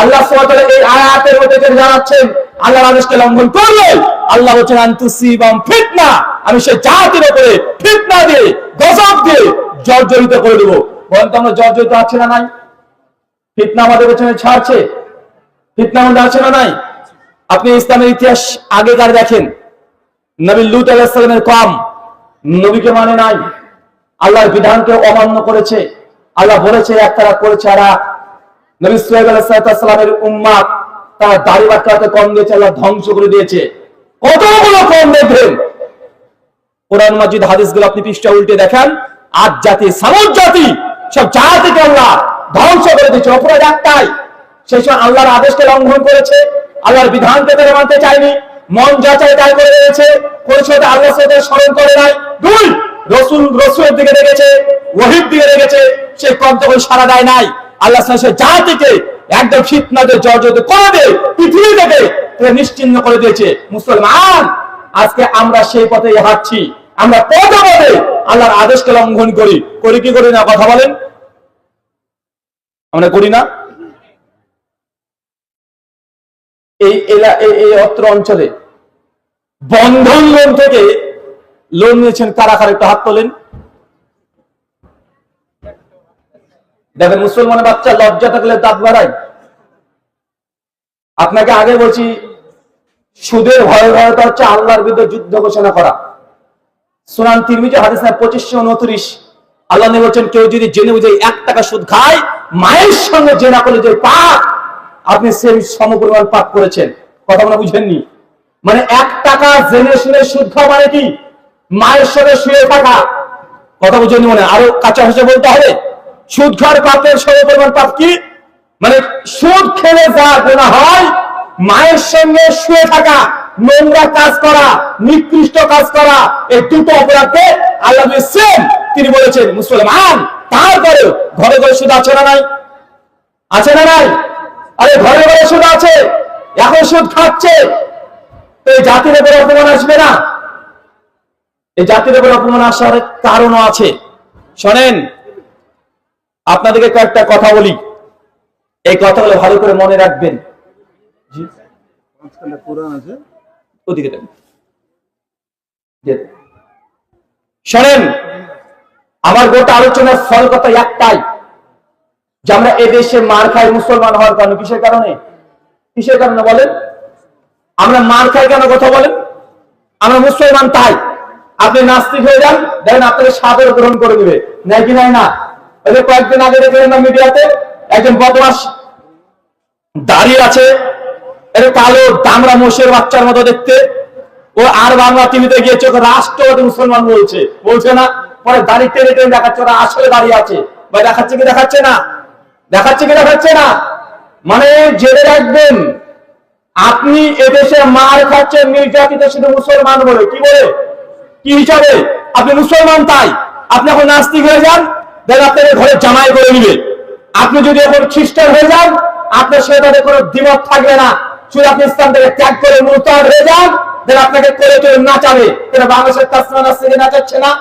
Speaker 1: আল্লাহ সুবহানাহু ওয়া তাআলা এই আয়াতের মধ্যে জানাচ্ছেন আল্লাহর আদেশকে লঙ্ঘন করলে আল্লাহ বলেন আনতুসিবাম ফিতনা, আমি সেই জাতির উপরে ফিতনা দিয়ে, গজব দিয়ে জর্জরিত করে দেব। বলেন তো আমরা জর্জরিত আছি না নাই? ফিতনা আমাদের পেছনে ছাড়ছে, ফিতনা আমাদের আছে না নাই? আপনি ইসলামের ইতিহাস আগেকার দেখেন, নবী লূত আলাইহিস সালামের কওম নবীকে মানে নাই, আল্লাহর বিধানকে অমান্য করেছে। আল্লাহ বলেছে এক, তারা করেছে আর এক। নবী সুহাইব আলাইহিস সালামের উম্মাত তারা দাড়ি বাঁকাতে কম দিয়েছে, আল্লাহ ধ্বংস করে দিয়েছে। কতগুলো কম দেখবেন কোরআন মাজিদ হাদিসগুলো আপনি পৃষ্ঠা উল্টে দেখেন, আদ জাতি, সামুদ জাতি, সব জাতিকে আল্লাহ ধ্বংস করে দিয়েছে। অপরাধ একটাই, সেই সময় আল্লাহর আদেশকে লঙ্ঘন করেছে, আল্লাহর বিধানকে তারা মানতে চায়নি, মন যা চায় তাই করে দিয়েছে, পরিষদে আল্লাহর সাথে স্মরণ করে নাই। দুই, রসুলের দিকে দেখেছে, ওহীর দিকে দেখেছে, সে কর্তব্য সারা দেয় নাই। আল্লাহ সে জাতিকে একদম ফিতনাতে জর্জরিত করে দিয়ে পৃথিবী থেকে নিশ্চিহ্ন করে দিয়েছে। মুসলমান আজকে আমরা সেই পথে হাঁটছি, আমরা পদে পদে আল্লাহর আদেশকে লঙ্ঘন করি। করি কি করি না কথা বলেন? আমরা করি না? এই অত্র অঞ্চলে বন্ধন লোন থেকে লোন নিয়েছেন কারা কারা, একটু হাত তোলেন। দেখেন মুসলমানের বাচ্চা লজ্জা থাকলে দাঁত বাড়ায়। আপনাকে আগে বলছি, সুদের ভয়াবহতা হচ্ছে আল্লাহর বিরুদ্ধে যুদ্ধ ঘোষণা করা। সুনান তিরমিজি হাদিস 2529 আল্লাহ নবী বলেন, কেউ যদি জেনে বুঝে 1 টাকা সুদ খায়, মায়ের সঙ্গে জেনা করলে যে পাপ, আপনি সেই সমপরিমাণ পাপ করেছেন। কথা মনে বুঝেননি? মানে 1 টাকা জেনে শুনে সুদ খাওয়া মানে কি? মায়ের সঙ্গে শুয়ে থাকা। কথা বুঝেননি? মানে আরো কাঁচা ভাষা বলতে হবে, সুদ খাওয়ার পাপের সমপরিমাণ পাপ কি? মানে সুদ খেলে যা গুনাহ হয়, মায়ের সঙ্গে শুয়ে থাকা, নোংরা কাজ করা, নিকৃষ্ট কাজ করা, এই দুটো অপরাধকে আল্লাহ সেম তিনি বলেছেন। মুসলমান তারপরে ঘরে ঘরে সুদ আছে না নাই? আছে না নাই? আরে ঘরে ঘরে সুদ আছে, এখন সুদ খাচ্ছে। তো এই জাতির উপর অপমান আসবে না? এই জাতির উপর অপমান আসার কারণও আছে। শোনেন, আপনাদেরকে কয়েকটা কথা বলি, এই কথাগুলো ভালো করে মনে রাখবেন। শোনেন, আমার গোটা আলোচনার ফল কথা একটাই, যে আমরা এদেশে মার খাই মুসলমান হওয়ার কারণে। কিসের কারণে? কিসের কারণে বলেন? আমরা মার খাই কেন কথা বলেন? আমরা মুসলমান তাই। আপনি নাস্তিক হয়ে যান, দেখেন আপনাকে সাদর গ্রহণ করে দিবে, নাই কি নাই? না। কয়েকদিন আগে দেখলেন না মিডিয়াতে, একজন বদমাস দাঁড়িয়ে আছে, এটা কালো দামড়া মোষের বাচ্চার মতো দেখতে, ও আর বাংলা টিভিতে গিয়েছে ওকে রাষ্ট্রবাদী মুসলমান বলছে না, পরে দাঁড়িয়ে টেনে টেনে দেখাচ্ছে ওরা আসলে দাঁড়িয়ে আছে। বা দেখাচ্ছে কি দেখাচ্ছে না? দেখাচ্ছে কি দেখাচ্ছে না? মানে জেনে রাখবেন, আপনি এদেশে মার খাচ্ছেন নির্যাতিত শুধু মুসলমান বলে। কি বলে? কি হিসাবে? আপনি মুসলমান তাই। আপনি এখন নাস্তিক হয়ে যান, দেন আপনাকে ঘরে জামাই করে নিবে। আপনি যদি এখন খ্রিস্টান হয়ে যান, আপনার সাথে তাদের কোনো দ্বিমত থাকবে না। শুধু আপনি ইসলাম থেকে ত্যাগ করে মুরতাদ হয়ে যান, দেন আপনাকে করে চলে নাচাবে। কেন বাংলাদেশের তাসমান নাস্তিকে নাচাচ্ছে না?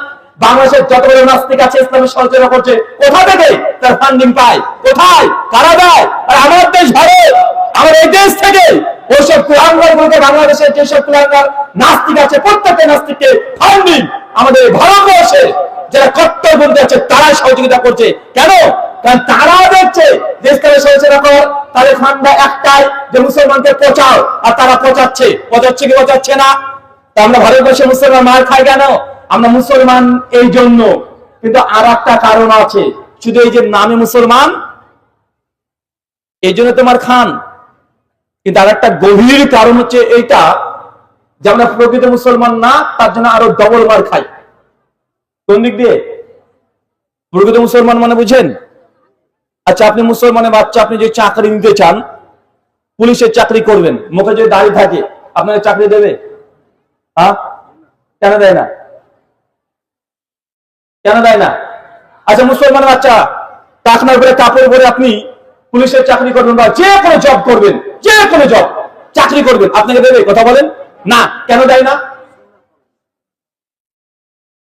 Speaker 1: বাংলাদেশের যতগুলো নাস্তিক আছে ইসলামের সমালোচনা করছে, কোথা থেকে তার ফান্ডিং পায়? কোথায়? কারা দেয়? আর আমার দেশ ভারত, আমার এই দেশ থেকে ওইসব কুলাঙ্গার বলতে বাংলাদেশের যেসব কুলাঙ্গার নাস্তিক আছে, প্রত্যেকটা নাস্তিককে ফান্ডিং আমাদের ভারতবর্ষে যারা কট্টরপন্থী আছে তারাই সহযোগিতা করছে। কেন? কারণ তারা দেখছে যে ইসলামের সমালোচনা কর, তাদের ফান্ডা একটাই যে মুসলমানকে পচাও, আর তারা পচাচ্ছে কি পচাচ্ছে না? তা আমরা ভারতবর্ষে মুসলমান মার খাই কেন? আমরা মুসলমান এই জন্য, কিন্তু আর একটা কারণ আছে। শুধু এই যে নামে মুসলমান এই জন্য তোমার খান, কিন্তু আর একটা গভীর কারণ হচ্ছে এইটা যে আমরা প্রকৃত মুসলমান না, তার জন্য আরো ডবল মার খাই। কোন দিক দিয়ে? প্রকৃত মুসলমান মানে বুঝেন? আচ্ছা, আপনি মুসলমানের বাচ্চা, আপনি যে চাকরি নিতে চান, পুলিশের চাকরি করবেন, মুখে যদি দাড়ি থাকে, আপনাকে চাকরি দেবে? হ্যাঁ, কেন দেয় না? কেন দেয় না? আচ্ছা, মুসলমানের বাচ্চা টাকনার উপরে কাপড় পরে আপনি পুলিশের চাকরি করবেন বা যে কোনো জব করবেন, যে কোনো জব চাকরি করবেন, আপনাকে দেবে? কথা বলেন না। কেন দেয় না?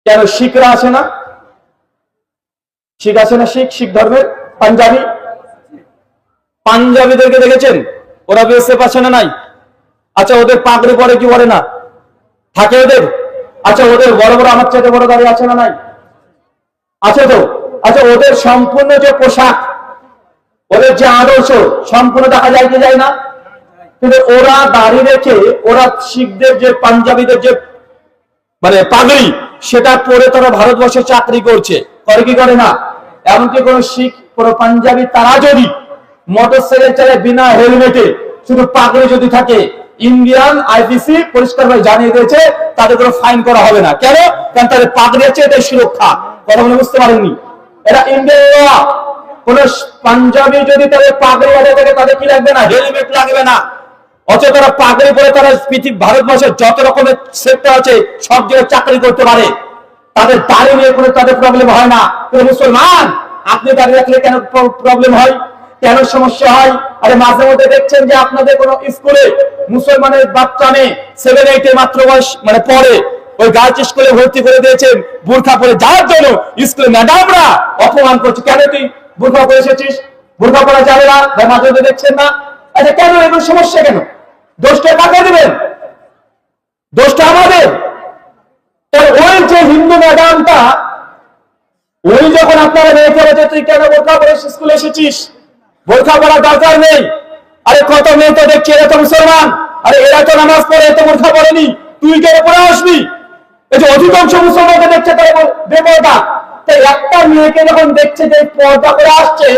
Speaker 1: কেন? শিখরা আছে না? শিখ আছে না? শিখ ধর্মের পাঞ্জাবিদেরকে দেখেছেন? ওরা বিএসএফ আছে না নাই? আচ্ছা, ওদের পাগড়ি পরে কি পরে না? থাকে ওদের? আচ্ছা, ওদের বড় বড় আমার চাইতে বড় দাড়ি আছে না নাই? আছে তো। আচ্ছা, ওদের সম্পূর্ণ যে পোশাক, ওদের যে আদর্শ সম্পূর্ণ দেখা যায় কি যায় না? কিন্তু ওরা দাড়ি রেখে, ওরা শিখদের যে পাঞ্জাবিদের যে মানে পাগড়ি, সেটা পরে তারা ভারতবর্ষে চাকরি করছে। করে কি করে না? এমনকি কোন শিখ, কোন পাঞ্জাবি, তারা যদি মোটরসাইকেল চালায় বিনা হেলমেটে, শুধু পাগড়ি যদি থাকে, ইন্ডিয়ান আইপিসি পরিষ্কারভাবে জানিয়ে দিয়েছে তাদের কোনো ফাইন করা হবে না। কেন? কারণ তাদের পাগড়ি আছে, এটাই সুরক্ষা। কথা বলে বুঝতে পারেননি? এটা ইন্ডিয়ান ল। কোন পাঞ্জাবি যদি তাদের পাগড়ি বাঁধা থাকে, তাদের কি লাগবে না? হেলমেট লাগবে না। অথচ তারা পাগড়ি পরে তারা পৃথিবী ভারতবর্ষের যত রকমের সেক্টর আছে সব জায়গায় চাকরি করতে পারে। তাদের দাড়ি নিয়ে কোনো তাদের প্রবলেম হয় না। মুসলমান আপনি দাড়ি রাখলে কেন প্রবলেম হয়? কেন সমস্যা হয়? আরে মাঝে মধ্যে দেখছেন যে আপনাদের কোন স্কুলে মুসলমানের বাচ্চা মেয়ে 7-8 মাত্র বয়স মানে পড়ে, ওই গার্লস স্কুলে ভর্তি করে দিয়েছেন বোরখা পরে যাওয়ার জন্য। স্কুলে ম্যাডামরা অপমান করছে, কেন তুই বোরখা পরে এসেছিস? বোরখা পরা যাবে না। মাঝে মধ্যে দেখছেন না? আচ্ছা, কেন এগুলো সমস্যা? কেন? দোষটা কাকে দিবেন? দোষটা আমাদের। ওই যে হিন্দু ম্যাডামটা, ওই যখন আপনারা মেয়েকে বলছে তুই কেন বোরখা পরে স্কুলে এসেছিস, বোরখা পরার দরকার নেই। আরে কত মেয়ে তো দেখছি এরা তো মুসলমান, আরে এরা তো নামাজ পড়ে, এত বোরখা পড়েনি, তুই কেন পরে আসবি? এই যে অধিকাংশ মুসলমানকে দেখছে তারা বেপরদা। তাই একটা মেয়েকে যখন দেখছে যে পর্দা করে আসছে,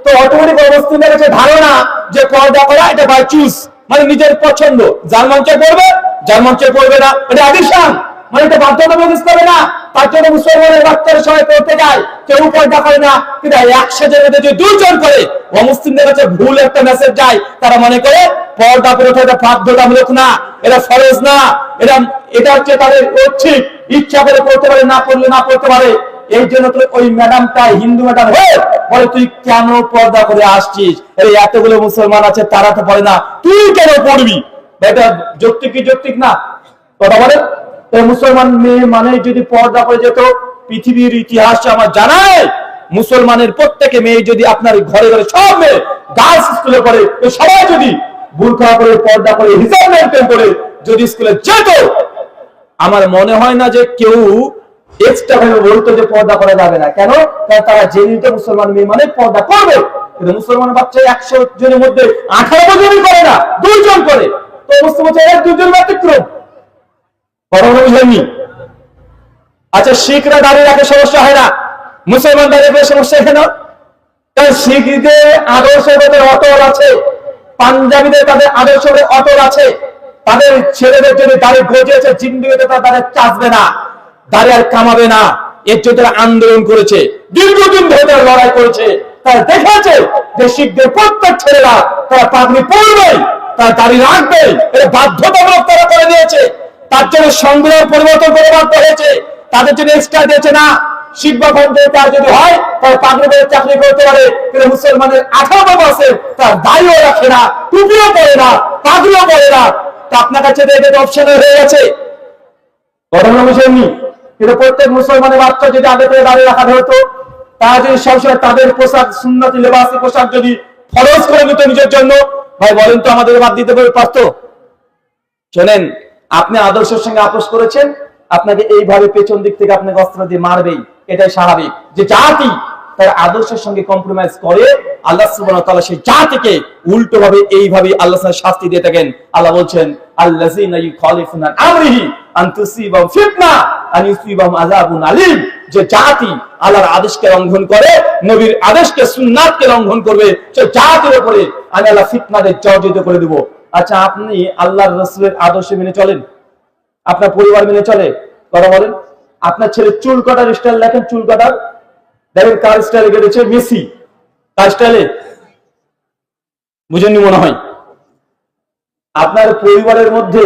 Speaker 1: তো অটোমেটিক মুসলিমদের কাছে ধারণা যে পর্দা করা এটা বাই চুজ, মানে নিজের পছন্দ। যার মঞ্চে পড়বে, যার মঞ্চে পড়বে না, এটা আদিশান, মানে এটা বাধ্যতামূলক ইসলামে না। তার জন্য মুসলমানের বাচ্চারা সবাই পড়তে যায়, কেউ পর্দা করে না। কিন্তু 100 জনের মধ্যে যদি 2 জন করে, অমুসলিমদের কাছে ভুল একটা মেসেজ যায়। তারা মনে করে পর্দা পরে এটা বাধ্যতামূলক না, এটা ফরজ না, এটা হচ্ছে তাদের ঐচ্ছিক, ইচ্ছা করে পড়তে পারে, না পড়লে না পড়তে পারে। এই জন্য তো ওই ম্যাডামটা হিন্দু ম্যাডাম হয়ে বলে তুই কেন পর্দা করে আসছিস? এই এতগুলো মুসলমান আছে, তারা তো পড়ে না, তুই কেন পড়বি? এটা যৌক্তিক কি যৌক্তিক না? কথা বলেন। মুসলমান মেয়ে মানে যদি পর্দা করে যেত, পৃথিবীর ইতিহাসে আমার জানায় মুসলমানের প্রত্যেকে মেয়ে যদি আপনার ঘরে ঘরে সব মেয়ে গার্লস স্কুলে পড়ে, সবাই যদি বুরকা করে, পর্দা করে, হিজাব মেনটেন করে যদি স্কুলে যেত, আমার মনে হয় না যে কেউ এক্সট্রা ভাবে বলতো যে পর্দা করা যাবে না। কেন? কারণ তারা জেনে মুসলমান মেয়ে মানে পর্দা করবে। কিন্তু মুসলমান বাচ্চা 100 জনের মধ্যে 18 জনই করে না, 2 জন করে। তো মুসলমান 2 জন ব্যতিক্রম। আচ্ছা, শিখরা দাঁড়িয়ে রাখে, সমস্যা হয় না? মুসলমান দাঁড়িয়ে রাখলে সমস্যা কেন? কারণ শিখদের আদর্শ অটল আছে, পাঞ্জাবিদের তাদের আদর্শ অটল আছে। তাদের ছেলেদের যদি দাঁড়িয়ে গজেছে, জিন্দিগিতে তাদের চাচবে না, দাঁড়িয়ে আর কামাবে না। এর জন্য তারা আন্দোলন করেছে, দীর্ঘদিন ধরে তারা লড়াই করেছে। তারা দেখেছে যে শিখদের প্রত্যেক ছেলেরা তারা পাগড়ি পরবে, তারা দাঁড়িয়ে রাখবে, এটা বাধ্যতামূলক তারা করে দিয়েছে। তার জন্য সংবিধান পরিবর্তন করে বাধ্য হয়েছে, তাদের জন্য এক্সট্রা দিয়েছে না।
Speaker 2: শিক্ষা খণ্ডে তার যদি হয় তার পাগড়ি পরে চাকরি করতে পারে, কিন্তু মুসলমানের 18 বছর তার দাড়িও রাখে না, টুপিও পরে না, পাগড়িও পরে না, তা আপনার কাছে এটা অপশন হয়ে গেছে। ঘটনা বুঝেননি? কিন্তু প্রত্যেক মুসলমানের বাচ্চা যদি আগে থেকে দাঁড়িয়ে রাখা হতো, তারা যদি সবসময় তাদের পোশাক সুন্নতি লেবাসী পোশাক যদি ফরজ করে নিত নিজের জন্য, ভাই বলেন তো আমাদের বাদ দিতে পারতো? শোনেন, আপনি আদর্শের সঙ্গে আপোষ করেছেন, আপনাকে এইভাবে পেছন দিক থেকে আপনাকে অস্ত্র দিয়ে মারবেই, এটাই স্বাভাবিক। যে জাতি তার আদর্শের সঙ্গে কম্প্রোমাইজ করে, আল্লাহ সুবহানাহু ওয়া তাআলা সেই জাতিকে উল্টো ভাবে এইভাবে আল্লাহ শাস্তি দিয়ে থাকেন। আল্লাহ বলছেন, আল্লাযীনা ইউখালিফুনা আমরিহি আন তুসিবাহুম ফিতনা আন ইউসিবাহুম আযাবুন আলীম। যে জাতি আল্লাহর আদেশকে লঙ্ঘন করে, নবীর আদেশকে সুন্নাতকে লঙ্ঘন করবে, সে জাতির উপরে আমি আল্লাহ ফিতনাতে জর্জরিত করে দেব। আচ্ছা, আপনি আল্লাহর রাসূলের আদর্শ মেনে চলেন? আপনার পরিবার মেনে চলে? কথা বলেন। আপনার ছেলে চুল কাটার স্টাইল দেখেন, চুল কাটার দেখেন কার স্টাইলে কেটেছে? মেসি। কার স্টাইলে? বুঝেননি মনে হয়। আপনার পরিবারের মধ্যে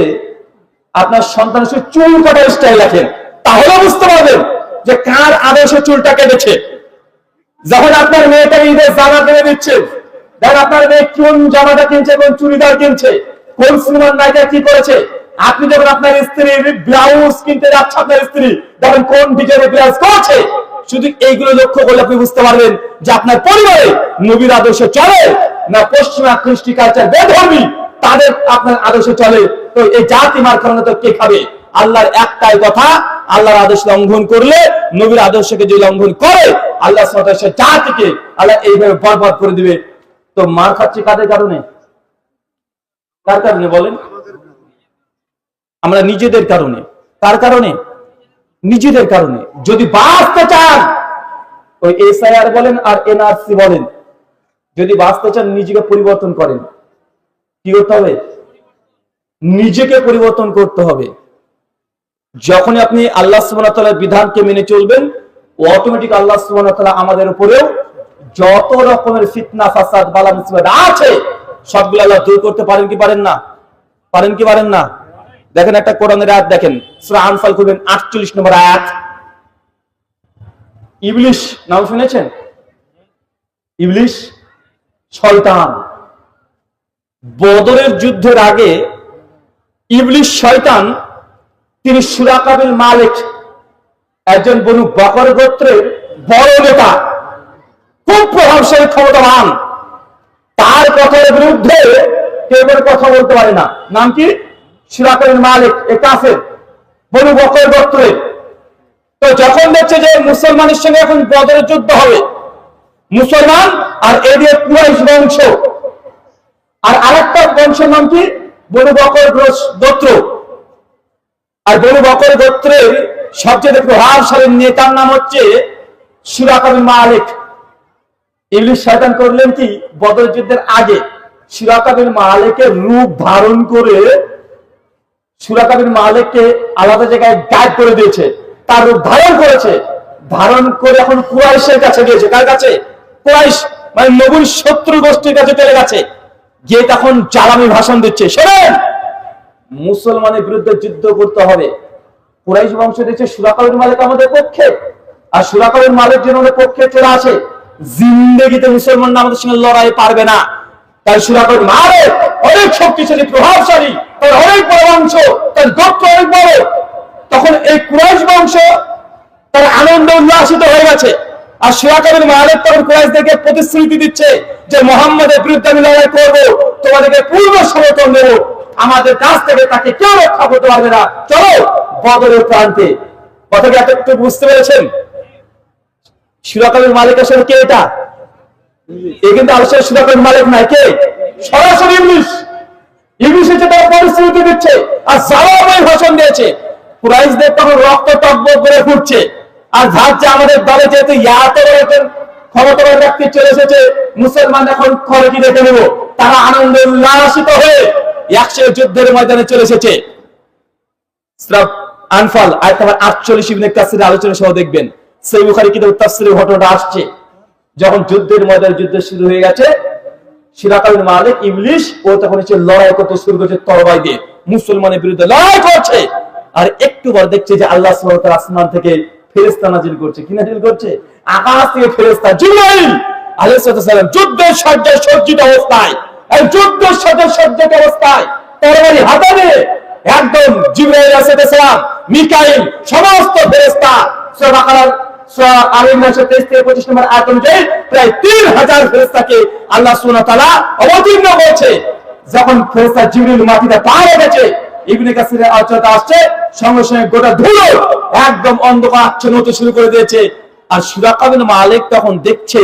Speaker 2: আপনার সন্তানের চুল কাটার স্টাইল দেখেন, তাহলে বুঝতে পারবেন যে কার আদর্শে চুলটা কেটেছে। যখন আপনার মেয়েটাকে ঈদের জামা কিনে দিচ্ছে, দেখেন আপনার মেয়ে কোন জামাটা কিনছে, কোন চুড়িদার কিনছে, কোন সিনেমার নায়িকা কি করেছে। আপনি যখন আপনার স্ত্রীর ব্লাউজ কিনতে যাচ্ছে, আপনার স্ত্রী দেখেন কোন ডিজাইনের ব্লাউজ করছে। শুধু এইগুলো লক্ষ্য করলে আপনি বুঝতে পারবেন যে আপনার পরিবারে নবীর আদর্শ চলে না পশ্চিমা কৃষ্টি কালচার বেধর্মী তাদের আপনার আদর্শ চলে। তো এই জাতি মার কারণে তো কে খাবে? আল্লাহর একটাই কথা, আল্লাহর আদেশ লঙ্ঘন করলে, নবীর আদর্শকে যে লঙ্ঘন করে, আল্লাহ সুবহানাহু ওয়া তাআলা জাতিকে আল্লাহ এইভাবে বরবাদ করে দিবে। তো মার খাচ্ছে কাদের কারণে? কার কারণে বলেন? আমরা নিজেদের কারণে। কার কারণে? নিজেদের কারণে। যদি বাঁচতে চান, ওই এসআইআর বলেন আর এনআরসি বলেন, যদি বাঁচতে চান নিজেকে পরিবর্তন করেন। কি করতে হবে? নিজেকে পরিবর্তন করতে হবে। যখনই আপনি আল্লাহ সুবহানাহু ওয়া তাআলার বিধানকে মেনে চলবেন, অটোমেটিক আল্লাহ সুবহানাহু ওয়া তাআলা আমাদের উপরেও যত রকমের ফিতনা ফাসাদ বালা মুসিবত আছে সবগুলো আল্লাহ দূর করতে পারেন কি পারেন না? পারেন কি পারেন না? দেখেন একটা কোরআনের আয়াত দেখেন, সূরা আনফাল খুলবেন 48 নম্বর আয়াত। ইবলিশ নাম শুনেছেন? ইবলিশ শয়তান। বদরের যুদ্ধের আগে ইবলিশ শয়তান, তিনি সুরাকা বিন মালিক, একজন বনু বকর গোত্রের বড় নেতা, খুব প্রভাবশালী ক্ষমতাবান। তার কথার বিরুদ্ধে কেউ কথা বলতে পারে না। নাম কি? সুরাকা বিন মালিক, এ কাফের, বনু বকর গোত্রের। তো যখন দেখছে যে মুসলমানের সঙ্গে এখন বদরের যুদ্ধ হবে, মুসলমান আর এদিকে কুরাইশ বংশ, আর আরেকটা বংশের নাম কি? বনু বকর গোত্র। আর বনু বকর গোত্রের সবচেয়ে প্রভাবশালী নেতার নাম হচ্ছে সুরাকা বিন মালিক। ইবলিশ শয়তান করলেন কি? বদর যুদ্ধের আগে সুরাকা বিন মালিকের রূপ ধারণ করে সুরাকা বিন মালিককে আলাদা জায়গায় গায়েব করে দিয়েছে। তার রূপ ধারণ করেছে, ধারণ করে এখন কুরাইশের কাছে গিয়েছে। কার কাছে? কুরাইশ মানে নবীর শত্রু গোষ্ঠীর কাছে চলে গেছে, গিয়ে তখন জ্বালামি ভাষণ দিচ্ছে। শোনেন, মুসলমানের বিরুদ্ধে যুদ্ধ করতে হবে। কুরাইশ বংশ দিচ্ছে সুরাকা বিন মালিক আমাদের পক্ষে, আর সুরাকা বিন মালিক যেন আমাদের পক্ষে চলে আসে, জিন্দেগিতে মুসলমান আমাদের সঙ্গে লড়াই পারবে না। তাই সুরাকা বিন মালিক অনেক শক্তিশালী, প্রভাবশালী, তার অনেক বড় বংশ, তার গোত্র অনেক বড়। তখন এই কুরাইশ বংশ তার আনন্দ উল্লাসিত হয়ে গেছে। আর সুরাকা বিন মালিক তখন কুরাইশদেরকে প্রতিশ্রুতি দিচ্ছে যে মুহাম্মদের বিরুদ্ধে আমি লড়াই করবো, তোমাদেরকে পূর্ণ সমর্থন দেবো, আমাদের কাছ থেকে তাকে কেউ রক্ষা করতে পারবে না, চলো বদরের প্রান্তে। কথাটা একটু বুঝতে পেরেছেন? সুরাকা বিন মালিক আসলে কে? এটা এ কিন্তু আসলে সুরাকা বিন মালিক নাই, কে? সরাসরি ইবলিশ। ইবলিশ হচ্ছে তার পরিস্থিতি দিচ্ছে আর জালামের ভাষণ দিয়েছে। কুরাইশদের তখন রক্ত টকবক করে ফুটছে, আর ভাবছে আমাদের দলে যেহেতু এত বড় ক্ষমতাবান ব্যক্তি চলে এসেছে, মুসলমান এখন করে কি দেখে নেব। তারা আনন্দ উল্লাসিত হয়ে একসাথে যুদ্ধের ময়দানে চলে এসেছে। সূরা আনফাল আয়াত নাম্বার 48 ইবনে কাসির আলোচনা সহ দেখবেন, সহিহ বুখারী কিতাব তাফসীরে ঘটনাটা আসছে। যখন যুদ্ধের ময়দানে যুদ্ধ শুরু হয়ে গেছে, সুরাকা বিন মালিক ইবলিশ ও তখন হচ্ছে লড়াই করতে শুরু করেছে, তরবারি দিয়ে মুসলমানের বিরুদ্ধে লড়াই করছে। আর একটু পর দেখছে যে আল্লাহ সুবহানাহু ওয়া তাআলা আসমান থেকে ফেরেশতা নাজিল করছে। কি নাজিল করছে? আকাশ থেকে ফেরেশতা জিবরাইল আলাইহিস সালাম যুদ্ধের সজ্জায় সজ্জিত অবস্থায়, এই যুদ্ধের সজ্জায় সজ্জিত অবস্থায় তরবারি হাতে নিয়ে একদম জিবরাইল আলাইহিস সালাম, মিকাইল, সমস্ত ফেরেশতা সূরা বাকারার সূরা আল-ইমরান 23 থেকে 25 নম্বর আয়াত অনুযায়ী প্রায় 3000 ফেরেশতাকে আল্লাহ সুবহানাহু ওয়া তাআলা অবতীর্ণ করেছে। যখন ফেরেশতা জিবরিল মাটিতে পা রেখেছে, ইবনে কাসিরের আলোচনা আসছে, সঙ্গে সঙ্গে গোটা ধুলো একদম অন্ধকার আচ্ছন্ন হতে শুরু করে দিয়েছে। আর সুরাকা বিন মালিক তখন দেখছে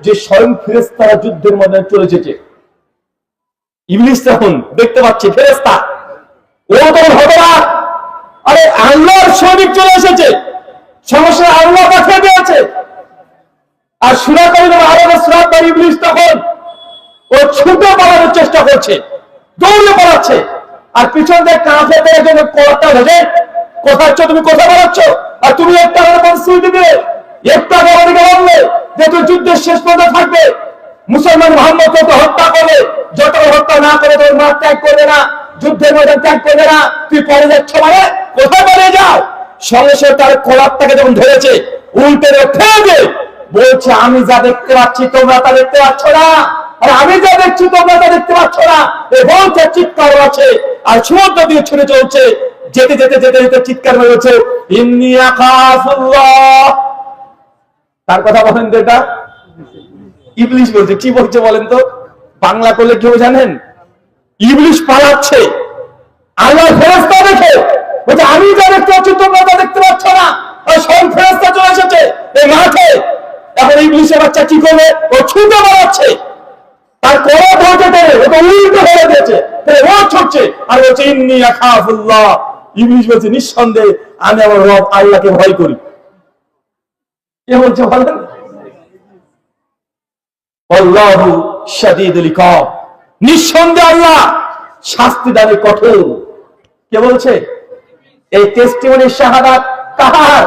Speaker 2: যে স্বয়ং ফেরেশতারা যুদ্ধের ময়দানে চলে এসেছে। ইবলিস তখন দেখতে পাচ্ছে ফেরেশতা, ও তখন হতবাক, আরে আল্লাহর সৈনিক চলে এসেছে, সঙ্গে সঙ্গে আল্লাহ পাঠিয়ে দিয়েছে। আর সুরাকা বিন মালিকের সুরাকার ইবলিস তখন ও ছুটে পালানোর চেষ্টা করছে, দৌড়ে পালাচ্ছে। আর পিছন দিয়ে কাফেরদের জন্য কোয়াটা ভেজে, কোথাচ্ছ তুমি, কোথায় পালাচ্ছ? আর তুমি একটা সুইটি দিলে, একটা আমাদেরকে বললে যে তুই যুদ্ধের শেষ পর্যন্ত থাকবে, মুসলমান মোহাম্মদকে তো হত্যা করবে, যত হত্যা না করে তোর মাঠ ত্যাগ করবে না, যুদ্ধের ময়দান ত্যাগ করবে না, তুই পরে যাচ্ছ মানে কোথায় পালিয়ে যাও? সঙ্গে সঙ্গে তার কোলারটাকে যখন ধরেছে, উল্টে ফেলে বলছে, আমি যা দেখতে পাচ্ছি তোমরা তা দেখতে পাচ্ছ না, আর আমি যা দেখছি তোমরা তা দেখতে পাচ্ছ না। এই বলছে, চিৎকার আছে, আর সমুদ্র দিয়ে ছুটে চলছে। যেতে যেতে যেতে যেতে চিৎকার হয়েছে, ইন্নী আখাফুল্লাহ। তার কথা বলেন তো, এটা ইবলিস বলছে। কি বলছে বলেন তো? বাংলা করলে কেউ জানেন? ইবলিস পালাচ্ছে আল্লাহর ফেরেশতা দেখে, বলছে আমি যা দেখতে পাচ্ছি তোমরা তা দেখতে পাচ্ছ না। আর স্বয়ং ফেরেশতা চলে এসেছে এই মাঠে। এখন ইবলিসের বাচ্চা কি করবে? ও ছুটে পালাচ্ছে, তার কোন ধরতে দেবে, ওকে উল্টো হয়ে দিয়েছে, ও ছুটছে আর বলছে ইন্নী আখাফুল্লাহ। ইবলিস বলছে, নিঃসন্দেহে আমি আমার রব আল্লাহকে ভয় করি। কে বলছে বলেন? আল্লাহু শাদীদুল ইকাব, নিঃসন্দেহে আল্লাহ শাস্তি দানে কঠোর। কে বলছে? এই টেস্টিমনি শাহাদাত কাহার?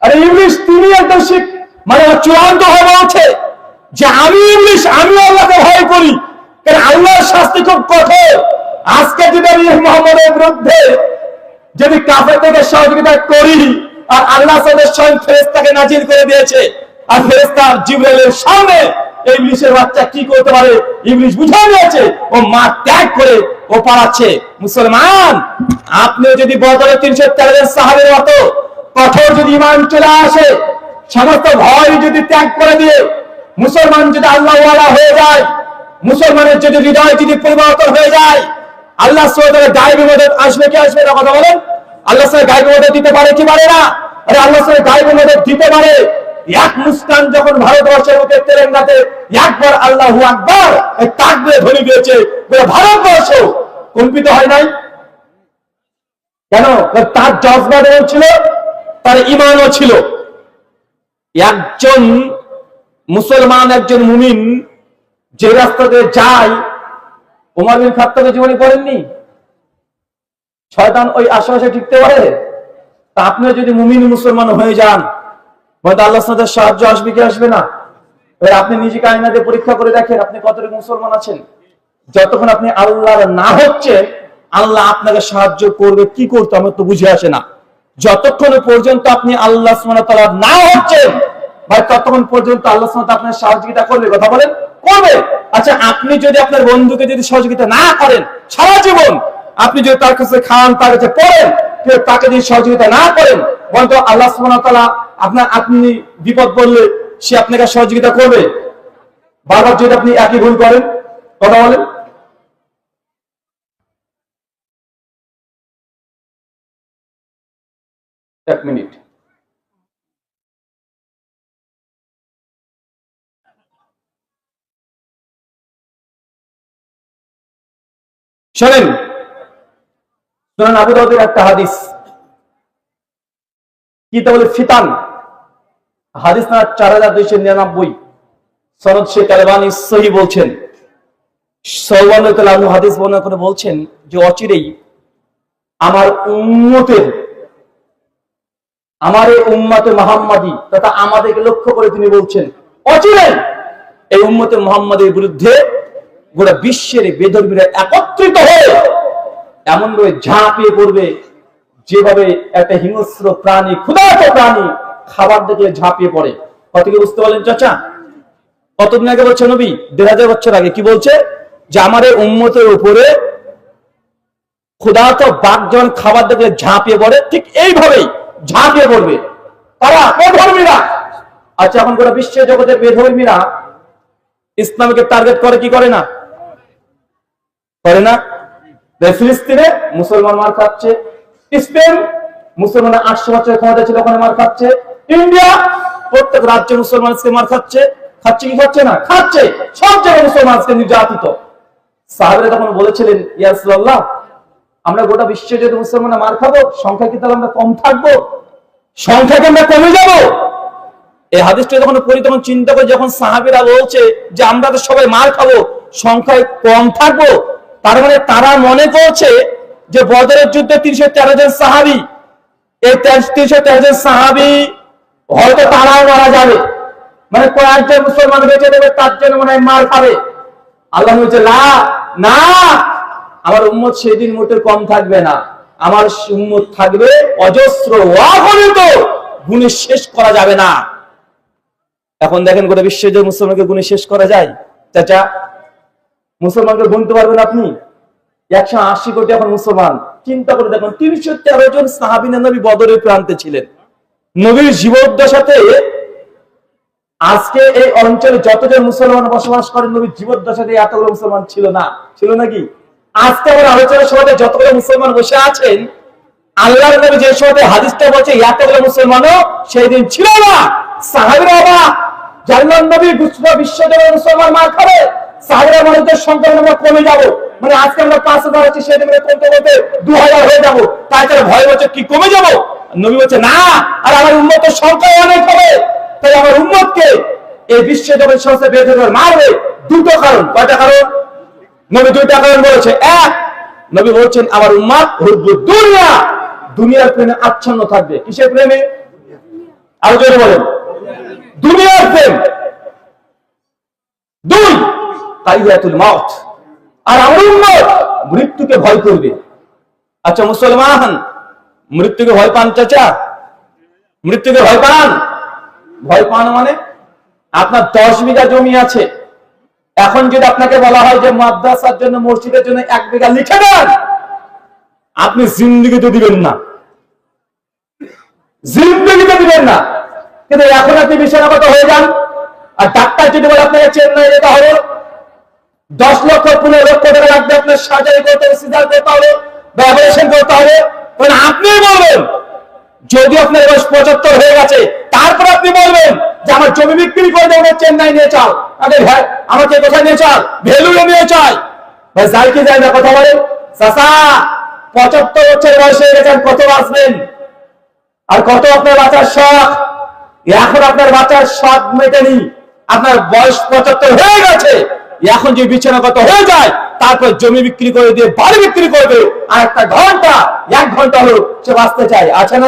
Speaker 2: আরে ইবলিস তিনি একদম মানে চূড়ান্ত হয়ে বলছে যে আমি ইবলিস, আমি আল্লাহকে ভয় করি, কারণ আল্লাহর শাস্তি খুব কঠোর। আজকে যদি আমি মুহাম্মদের বিরুদ্ধে যদি কাফেরদের সহযোগিতা করি, আর আল্লাহ স্বয়ং ফেরেশতাকে নাজিল করে দিয়েছে, আর ফেরেশতা জিবরাইলের সামনে ইবলিসের বাচ্চা কি করতে পারে ইবলিস বুঝে নিয়েছে, ও মাঠ ত্যাগ করে ও পালাচ্ছে। মুসলমান, আপনি যদি বদলে 313 জন সাহাবীর মতো কঠোর যদি ঈমান চলে আসে, সমস্ত ভয় যদি ত্যাগ করে দিয়ে মুসলমান যদি আল্লাহওয়ালা হয়ে যায়, মুসলমানের যদি হৃদয় যদি পরিবর্তন হয়ে যায়, আল্লাহ সুবহানাহু ওয়া তাআলা গায়বী মদদ আসবে কি আসবে না? কথা বলেন। আল্লাহ সুবহানাহু গায়বী মদদ দিতে পারে কি পারে না? আরে আল্লাহ সুবহানাহু গায়বী মদদ দিতে পারে। এক মুস্কান যখন ভারতবর্ষের মুখে তেলেঙ্গানাতে একবার আল্লাহু আকবার এই তাকবীর ধ্বনি দিয়েছে, ভারতবর্ষ কম্পিত হয় নাই কেন? তার জজবাও ছিল, তার ঈমানও ছিল। একজন মুসলমান, একজন মুমিন যে রাস্তাতে যায়, ওমর বিন খাত্তাবের জীবনে পড়েননি শয়তান ওই আশেপাশে টিকতে পারে? তা আপনিও যদি মুমিন মুসলমান হয়ে যান, হয়তো আল্লাহ সাথে সাহায্য আসবে কি আসবে না? আপনি নিজেকে আয়নাতে পরীক্ষা করে দেখেন, আপনি কতটুকু মুসলমান আছেন। যতক্ষণ আপনি আল্লাহর না হচ্ছে, আল্লাহ আপনাকে সাহায্য করবে কি করতে আমার তো বুঝে আসে না। যতক্ষণ পর্যন্ত আপনি আল্লাহ সুবহানাহু ওয়া তাআলা না হচ্ছেন ভাই, ততক্ষণ পর্যন্ত আল্লাহ সুবহানাহু ওয়া তাআলা আপনার সহযোগিতা করবে। কথা বলেন, করবে। আচ্ছা, আপনি যদি আপনার বন্ধুকে যদি সহযোগিতা না করেন সারা জীবন, আপনি যদি তার কাছে খান, তার কাছে পড়েন, তাকে যদি সহযোগিতা না করেন, বলতো আল্লাহ সুবহানাহু ওয়া তাআলা আপনি বিপদ পড়লে সে আপনাকে সহযোগিতা করবে? বারবার যদি আপনি একই ভুল করেন, কথা বলেন। এক মিনিট। শোনেন, সুনান আবু দাউদের একটা হাদিস, কিতাবুল ফিতান, হাদিস নাম্বার 4299, সনদ শেখ আলবানী সহিহ বলছেন। সালমান রাদিয়াল্লাহু আনহু হাদিস বর্ণনা করে বলছেন যে অচিরেই আমার এই উম্মতে মুহাম্মাদি তথা আমাদেরকে লক্ষ্য করে তিনি বলছেন, অচিরেই এই উম্মতে মুহাম্মাদের বিরুদ্ধে গোটা বিশ্বের বেধর্মীরা একত্রিত হয়ে এমন ভাবে ঝাঁপিয়ে পড়বে যেভাবে একটা হিংস্র প্রাণী, ক্ষুধার্ত প্রাণী খাবার দেখলে ঝাঁপিয়ে পড়ে। কত কি বুঝতে পারলেন চাচা? কতদিন আগে বলছে নবী? 1500 বছর আগে। কি বলছে? যে আমার এই উম্মতের উপরে ক্ষুধার্ত বাঘ যখন খাবার দেখলে ঝাঁপিয়ে পড়ে, ঠিক এইভাবেই ঝাঁপিয়ে পড়বে। তারা বেধর্মীরা। আচ্ছা, এখন গোটা বিশ্ব জগতের বেধর্মীরা ইসলামকে টার্গেট করে কি করে না? করে না? ফিলিস্তিনে মুসলমান মার খাচ্ছে, স্পেন মুসলমান 800 বছরের ক্ষমতা ছিল, ওখানে মার খাচ্ছে, ইন্ডিয়া প্রত্যেক রাজ্যে মুসলমান মার খাচ্ছে। খাচ্ছে কি খাচ্ছে না? খাচ্ছে। সব জায়গায় মুসলমান নির্যাতিত। সাহাবীরা তখন বলেছিলেন, ইয়া রাসূলুল্লাহ, আমরা গোটা বিশ্বে যদি মুসলমানরা মার খাবো, সংখ্যা কি তাহলে আমরা কম থাকবো? সংখ্যা কি আমরা কমে যাবো? এই হাদিসটা যখন পড়ি তখন চিন্তা করি, যখন সাহাবীরা বলছে যে আমরা তো সবাই মার খাবো, সংখ্যায় কম থাকবো, তার মানে তারা মনে করছে যে বদরের যুদ্ধে 313 জন সাহাবী, এই 313 জন সাহাবী হয়তো তারাও মারা যাবে, মানে কয়েকজন মুসলমান বেঁচে দেবে, তার জন্য মনে হয় মার খাবে। আল্লাহ বলছে না, আমার উম্মত সেদিন মোটের কম থাকবে না, আমার উম্মত থাকবে অজস্র, অগণিত, গুণে শেষ করা যাবে না। এখন দেখেন গোটা বিশ্বে যে মুসলমানকে গুণে শেষ করা যায়? চাচা, মুসলমানকে গুনতে পারবেন আপনি? 180 কোটি এখন মুসলমান। চিন্তা করে দেখুন, 313 জন সাহাবী নবী বদরের প্রান্তে ছিলেন। নবীর জীবদ্দশাতে আজকে এই অঞ্চলে যতজন মুসলমান বসবাস করেন, নবীর জীবদ্দশাতে এতগুলো মুসলমান ছিল না। ছিল নাকি? আজকে আমার আলোচনার সময় যতগুলো মুসলমান বসে আছেন, আল্লাহর নবী যে সময় হাদিসটা বলছে এতগুলো মুসলমানও সেই দিন ছিল না। সাহাবীরা অবাক, জানলেন নবী বিশ্বজুড়ে মুসলমান মার খাবে, সাহাবীরা মানুষদের সংখ্যা আমরা কমে যাবো, মানে আজকে আমরা 5000 আছি, সেদিন কমতে কমতে 2000 হয়ে যাবো, তাই তারা ভয় বলছে কি কমে যাবো? নবী বলছে না, আর আমার উম্মতের সংখ্যা অনেক হবে, তাই আমার উম্মতকে এই বিশ্ব জগৎ সংস্থা বের করে মারবে। দুটো কারণ। কয়টা কারণ? নবী দুইটা কারণ বলেছে। এক, নবী বলছেন আমার উম্মত হুব্বুদ দুনিয়া, দুনিয়ার প্রেমে আচ্ছন্ন থাকবে। কিসের প্রেমে? আরো জোরে বলেন। দুনিয়ার প্রেম। দুই, কারিয়াতুল মাউত, আর আমার উম্মত মৃত্যুকে ভয় করবে। আচ্ছা মুসলমান, মৃত্যুকে ভয় পান চাচা? মৃত্যুকে ভয় পান? ভয় পান মানে আপনার 10 বিঘা জমি আছে, এখন যদি আপনাকে বলা হয় যে মাদ্রাসার জন্য, মসজিদের জন্য 1 বিঘা লিখে দেন, আপনি জিন্দেগিতে দিবেন না, জিন্দেগিতে দিবেন না। কিন্তু এখন আপনি বিছানাগত হয়ে যান, আর ডাক্তার যদি বলে আপনাকে চেন্নাই যেতে হবে, 10 লক্ষ 15 লক্ষ টাকা লাগবে, আপনার সার্জারি করতে হবে, সিজার করতে হবে, বা অপারেশন করতে হবে, আপনি বলবেন, যদি আপনার বয়স 75 হয়ে গেছে, তারপর আপনি বলবেন যে আমার জমি বিক্রি করে দেবো, চেন্নাই নিয়ে চাও, আমাকে কোথায় নিয়ে চাল? ভেলুরে নিয়ে চাই। ভাই যাই কি যায় না কথা বলেন? চাচা 75 বছর বয়স হয়ে গেছেন, কত বাঁচবেন? আর কত আপনার বাঁচার শখ? এখন আপনার বাঁচার শখ মেটেনি, আপনার বয়স 75 হয়ে গেছে, এখন যে বিছানাগত হয়ে যায়, তারপর জমি বিক্রি করে দিয়ে বাড়ি বিক্রি করবে, আর 1 ঘন্টা হলো সে বাঁচতে চায়। আছে না?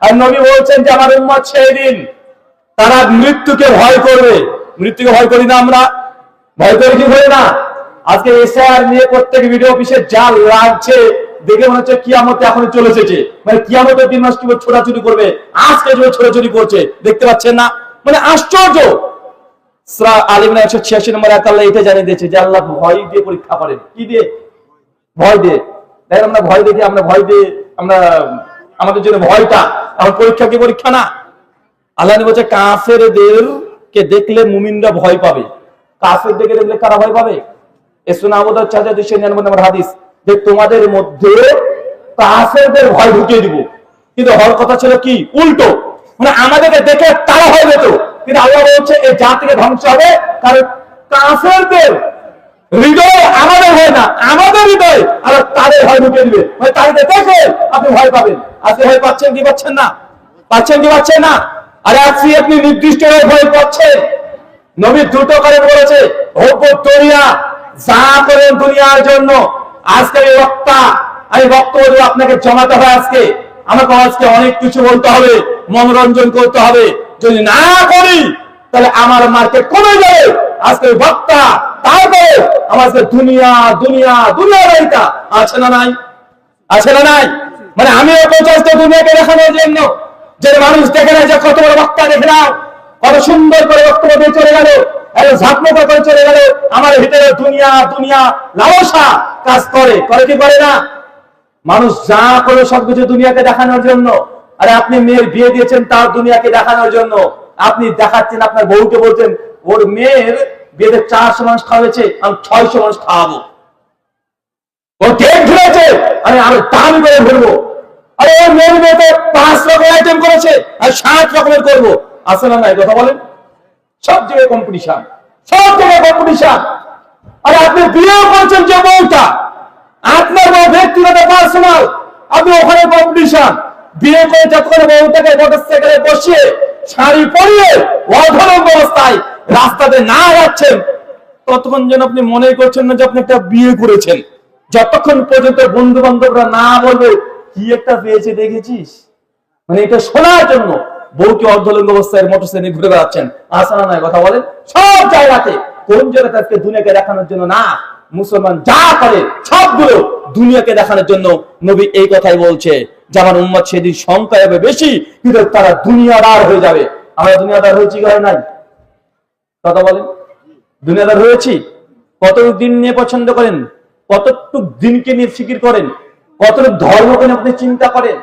Speaker 2: আর নবী বলছেন যে আমার উম্মত সেই দিন তারা মৃত্যুকে ভয় করবে। মৃত্যুকে ভয় করি না আমরা? ভয় করি কি করি না? আজকে এসআর নিয়ে প্রত্যেক ভিডিও অফিসে যা লাগছে, দেখে মনে হচ্ছে কিয়ামত এখনই চলে এসেছে, মানে কিয়ামতের দিন মাস কিভাবে ছোটাছুটি করবে, আজকে যে ছোটাছুটি করছে দেখতে পাচ্ছেন না? মানে আশ্চর্য। সূরা আল ইমরান 186 নম্বর আয়াতে আল্লাহ এটা জানিয়ে দিয়েছে যে আল্লাহ ভয় দিয়ে পরীক্ষা করেন। কি দিয়ে? ভয় দিয়ে। দেখেন আমরা ভয় দেখি, আমরা ভয় দিয়ে, আমরা আমাদের জন্য ভয়টা, এখন পরীক্ষা কি পরীক্ষা না? আল্লাহ বলছে কাফেরদেরকে দেখলে মুমিনরা ভয় পাবে। কাফেরদেরকে দেখলে কারা ভয় পাবে? সুনান আবু দাউদ 4299 নম্বর হাদিস, যে তোমাদের মধ্যে কাফেরদের ভয় ঢুকিয়ে দিব। কিন্তু হওয়ার কথা ছিল কি? উল্টো, মানে আমাদেরকে দেখে তারা ভয় পেত, কিন্তু আল্লাহ বলছে এই জাতিকে ধ্বংস হবে, কারণ কাফেরদের হৃদয় আমাদের হয় না, আমাদের হৃদয় আর তাদের ভয় ঢুকিয়ে দিবে, মানে তাদের দেখে আপনি ভয় পাবেন। আজকে ভয় পাচ্ছেন কি পাচ্ছেন না? পাচ্ছেন কি পাচ্ছেন না? আর আজকে আপনি নির্দিষ্ট ভয় পাচ্ছেন। নবী দুটো করে বলেছে, হুব্বুদ দুনিয়া, যা করেন দুনিয়ার জন্য। আজকে আমি বক্তব্য আপনাকে জমাতে হয়, আমাকে আজকে অনেক কিছু বলতে হবে, মনোরঞ্জন করতে হবে, যদি না করি তাহলে আমার মার্কেট কমে যাবে। আজকে বক্তা তারপরে আমার দুনিয়া দুনিয়া দুনিয়া রহিতা আছে না নাই? আছে না নাই? মানে আমিও প্রচেষ্ট দুনিয়াকে দেখানোর জন্য, যে মানুষ দেখে না যে কত বড় বক্তা দেখে নাও, কত সুন্দর করে বক্তব্য দিয়ে চলে গেল, ঝাঁকমোকা করে চলে গেল। আমার ভিতরে দুনিয়া দুনিয়া লালসা কাজ করে, করে কি করে না? মানুষ যা করে সবকিছু দুনিয়াকে দেখানোর জন্য। আরে আপনি মেয়ের বিয়ে দিয়েছেন তার দুনিয়াকে দেখানোর জন্য, আপনি দেখাচ্ছেন আপনার বউকে, বলছেন ওর মেয়ের বিয়েতে 400 মানুষ খাওয়াচ্ছে, আমি 600 মানুষ খাওয়াবো। ও কেক ধরেছে, আমি আরো দামি করে ভরবো। আরে ওর মেয়ের বিয়েতে 5 রকমের আইটেম করেছে, আর 7 রকমের করবো। আসে না নাই কথা বলেন? সব জায়গায় কম্পিটিশন, সব জায়গায় কম্পিটিশন। আরে আপনি বিয়ে করছেন যে বউটা, আপনার বউ ব্যক্তিগত পার্সোনাল, আপনি ওখানে কম্পিটিশন। বিয়ে করে যতক্ষণ বউটাকে মোটরসাইকেলে বসিয়ে শাড়ি পরিয়ে অধরঙ্গ অবস্থায় রাস্তাতে না যাচ্ছেন, ততক্ষণ যেন আপনি মনে করছেন না যে আপনি একটা বিয়ে করেছেন। যতক্ষণ পর্যন্ত বন্ধু বান্ধবরা না বলবে কি একটা পেয়েছে দেখেছিস, মানে এটা শোনার জন্য বউকে অর্ধলিঙ্গ অবস্থায় মোটরসাইকেলে ঘুরে বেড়াচ্ছেন। আসা না কথা বলেন? সব জায়গাতে, কোন জায়গাতে আজকে দুনিয়াকে দেখানোর জন্য না, মুসলমান যা করে সবগুলো দুনিয়াকে দেখানোর জন্য। নবী এই কথাই বলছে যে আমার উম্মত সেদিন সংখ্যা হবে বেশি, কিন্তু তারা দুনিয়াদার হয়ে যাবে। আমরা দুনিয়াদার হয়েছি কি হয় নাই? কথা বলেন, দুনিয়াদার হয়েছি? কতটুক দিন নিয়ে পছন্দ করেন, কতটুক দিনকে নিয়ে ফিকির করেন, কতটুক ধর্মকে নিয়ে আপনি চিন্তা করেন?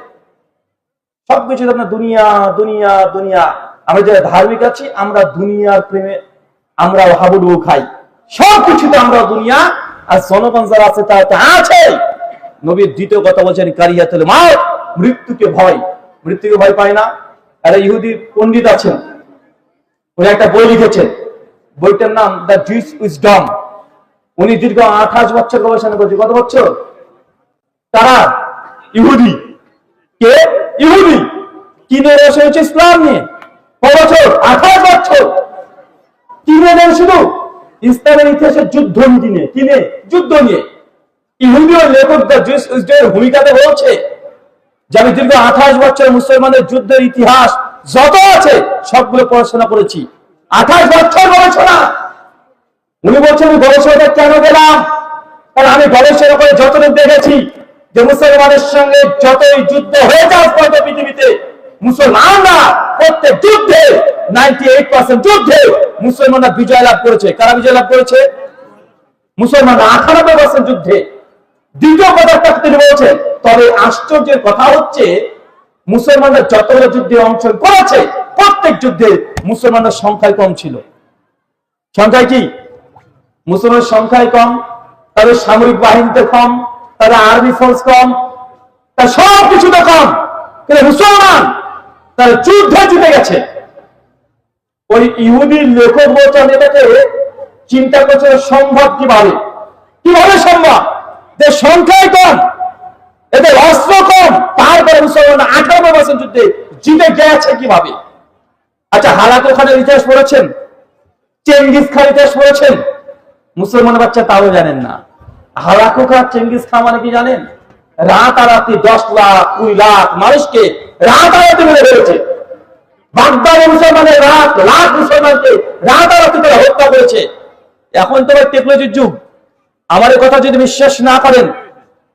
Speaker 2: সবকিছু আপনার দুনিয়া দুনিয়া দুনিয়া। আমরা যারা ধার্মিক আছি, আমরা দুনিয়ার প্রেমে আমরা হাবুডুবু খাই, সবকিছুতে আমরা দুনিয়া। আর জনগণ যারা আছে তারা আছে। নবীর দ্বিতীয় কথা বলছেন কারিয়াতুল মাউত, মৃত্যুকে ভয়। মৃত্যুকে ভয় পায় না। আর ইহুদি পণ্ডিত আছেন, উনি একটা বই লিখেছেন, বইটার নাম দ্য জুইস উইজডম। উনি দীর্ঘ 28 বছর গবেষণা করছে। কত বছর? তারা ইহুদি। কে? ইহুদি। কি নিয়ে রয়েছে হচ্ছে ইসলাম নিয়ে। কত বছর? 28 বছর। কি নিয়ে? শুধু ইসলামের ইতিহাসের যুদ্ধ নীতি নিয়ে। কি নিয়ে? যুদ্ধ নিয়ে। ইহুদীয় লেখক দ্য জুইস উইজডমের ভূমিকাতে বলছে যে আমি দীর্ঘ 28 বছর মুসলমানদের যুদ্ধের ইতিহাস যত আছে সবগুলো পড়াশোনা করেছি। 28 বছর গবেষণা। উনি বলছেন আমি গবেষণাটা কেন গেলাম? কারণ আমি গবেষণা করে যতটুকু দেখেছি যে মুসলমানের সঙ্গে যতই যুদ্ধ হয়ে যাওয়ার পর পৃথিবীতে, মুসলমানরা প্রত্যেক যুদ্ধে 98% যুদ্ধে মুসলমানরা বিজয় লাভ করেছে। কারা বিজয় লাভ করেছে? মুসলমানরা 98% যুদ্ধে। দ্বিতীয় কথাটা তিনি বলছেন, তবে আশ্চর্যের কথা হচ্ছে মুসলমানরা যতগুলো যুদ্ধে অংশগ্রহণ করেছে প্রত্যেক যুদ্ধে মুসলমানদের সংখ্যায় কম ছিল। সংখ্যায় কি? মুসলমানের সংখ্যায় কম, তাদের সামরিক বাহিনীতে কম, তাদের আর্মি ফোর্স কম, তার সব কিছুতে কম, কিন্তু মুসলমান তার যুদ্ধে জিতে গেছে। ওই ইহুদির লেখক বলছেন এটাকে চিন্তা করছে সম্ভব কিভাবে? কিভাবে সম্ভব যে সংখ্যায় কম, এদের অস্ত্র কম, তারপরে মুসলমান 98% যুদ্ধে জিতে গেছে কিভাবে? আচ্ছা, হালাকু খানের ইতিহাস পড়েছেন? চেঙ্গিস খান ইতিহাস পড়েছেন? মুসলমান বাচ্চা তাও জানেন না। হালাকু খান চেঙ্গিস খান মানে কি জানেন? রাতারাতি 10 লাখ 20 লাখ মানুষকে রাতারাতি মেরে ফেলেছে। বাগদাদে মুসলমানের লাখ মুসলমানকে রাতারাতি তারা হত্যা করেছে। এখন তো টেকনোলজির যুগ। আমার এই কথা যদি বিশ্বাস না করেন,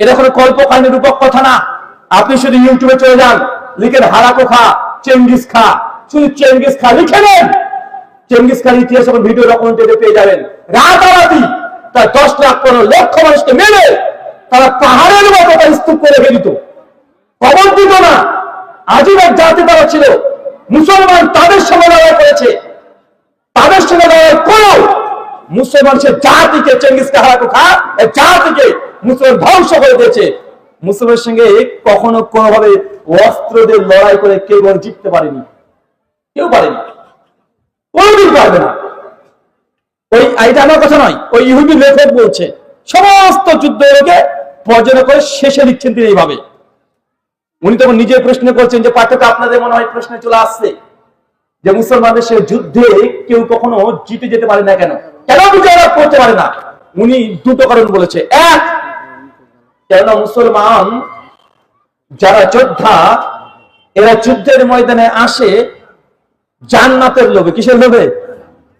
Speaker 2: এটা কোনো কল্পকাহিনী রূপক কথা না। আপনি শুধু ইউটিউবে চলে যান, লিখেন হালাকু খা চেঙ্গিস খা, শুধু চেঙ্গিস খা লিখে নেন, চেঙ্গিস খান ইতিহাস এবং ভিডিও ডকুমেন্টারি পেয়ে যাবেন। রাতারাতি তার 10 লাখ 15 লক্ষ মানুষকে মেরে তারা পাহাড়ের মতো তার স্তূপ করে রেখে দিত, কবর দিত না। আজীব এক জাতি তারা ছিল। মুসলমান তাদের সঙ্গে লড়াই করেছে, তাদের সঙ্গে লড়াই করো মুসলমান সে জাতিকে চেঙ্গিস খা হালাকু খা জাতিকে মুসলমান ধ্বংস করে দিয়েছে। মুসলমানের সঙ্গে কখনো কোনোভাবে অস্ত্র দিয়ে লড়াই করে কেউ জিততে পারেনি, কেউ পারেনি, কোনদিন পারবে না। ওই এটা আমার কথা নয়, ওই ইহুদি লেখক বলছে সমস্ত যুদ্ধকে পর্যালোচনা করে শেষে লিখছেন তিনি এইভাবে। উনি তখন নিজে প্রশ্ন করছেন যে পাঠক আপনাদের মনে হয় প্রশ্নে চলে আসছে যে মুসলমানদের সে যুদ্ধে কেউ কখনো জিতে যেতে পারে না, কেন কেন বিজয় লাভ করতে পারে না? উনি দুটো কারণ বলেছে। এক, কেননা মুসলমান যারা যোদ্ধা এরা যুদ্ধের ময়দানে আসে জান্নাতের লোভে। কিসের লোভে?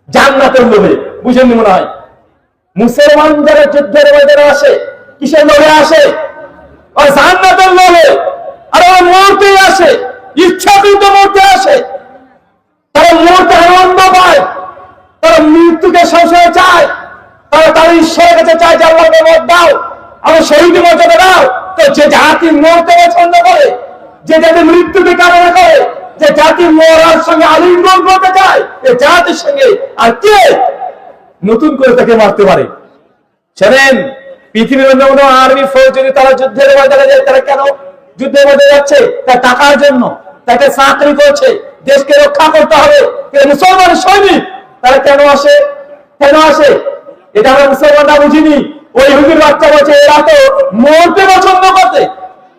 Speaker 2: জান্নাতের লোভে। বুঝেননি মনে হয়? মুসলমান যারা যুদ্ধের ময়দানে আসে কিসের লোভে আসে? জান্নাতের লোভে। আর ওরা মরতেই আসে, ইচ্ছাকৃত মরতে আসে। তারা মরতে আনন্দ পায়, তারা মৃত্যুকে সবসময় চায়, তারা তার ঈশ্বরের কাছে চায় যে আল্লাহকে মত দাও, আমার শহীদ মর্যাদা দাও। তো যে জাতি মরতে পছন্দ করে, যে জাতি মৃত্যুকে কামনা করে, যে জাতি মরার সঙ্গে আলিঙ্গন করতে চায়, এই জাতির সঙ্গে আর কে নতুন করে তাকে মারতে পারে? শোনেন, পৃথিবীর অন্য আর্মি ফৌজ যদি তারা যুদ্ধের ময়দানে যায়, তারা কেন যুদ্ধের মধ্যে যাচ্ছে? তার টাকার জন্য, তাকে চাকরি করছে, দেশকে রক্ষা করতে হবে। মুসলমানের সৈনিক তারা কেন আসে? কেন আসে? এটা আমরা মুসলমানরা বুঝিনি। ওই হুজুর বাচ্চা বলছে এরা তো মরতে পছন্দ করতে।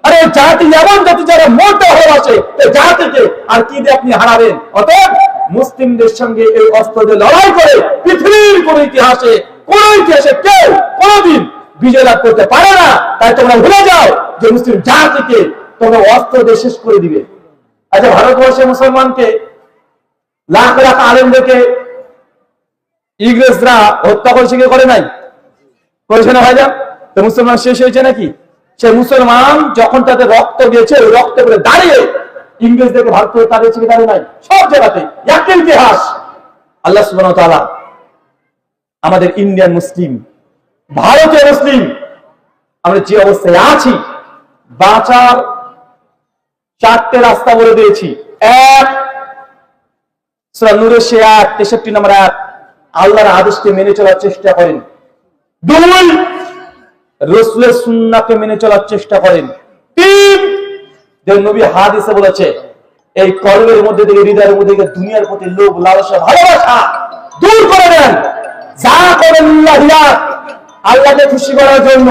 Speaker 2: আরে জাতি এমন জাতি যারা মরতে ভালোবাসে, জাতিকে আর কি দিয়ে আপনি হারাবেন? অতএব মুসলিমদের সঙ্গে এই অস্ত্র দিয়ে লড়াই করে পৃথিবীর কোন ইতিহাসে কেউ কোনদিন বিজয় লাভ করতে পারে না। তাই তোমরা ভুলে যাও যে মুসলিম জাতিকে তোমরা অস্ত্র দিয়ে শেষ করে দিবে। আচ্ছা, ভারতবর্ষে মুসলমানকে লাখ লাখ আলেমদেরকে ইংরেজরা হত্যা করেছে, কি করে নাই? করেছে না ভাইজান? তো মুসলমান শেষ হয়েছে নাকি? সে মুসলমান যখন তাদের রক্ত দিয়েছে, ওই রক্ত করে দাঁড়িয়ে ইংরেজদেরকে ভারত থেকে তাড়িয়েছে কি দাঁড়িয়ে নাই? সব জায়গাতে একই ইতিহাস। আল্লাহ সুবহানাহু ওয়া তাআলা আমাদের ইন্ডিয়ান মুসলিম, ভারতীয় মুসলিম, আমরা যে অবস্থায় আছি, বাঁচার চারটে রাস্তা বলে দিয়েছি। এক, সূরা নূরের 63 নম্বর আয়াত, আল্লাহর আদেশকে মেনে চলার চেষ্টা করেন। দুই, রাসূলের সুন্নাহকে মেনে চলার চেষ্টা করেন। তিন, যে নবী হাদিসে বলেছে, এই কলবের মধ্যে থেকে, হৃদয়ের মধ্যে থেকে দুনিয়ার প্রতি লোভ, লালসা, ভালোবাসা দূর করে দেন। যা করেন আল্লাহকে খুশি করার জন্য।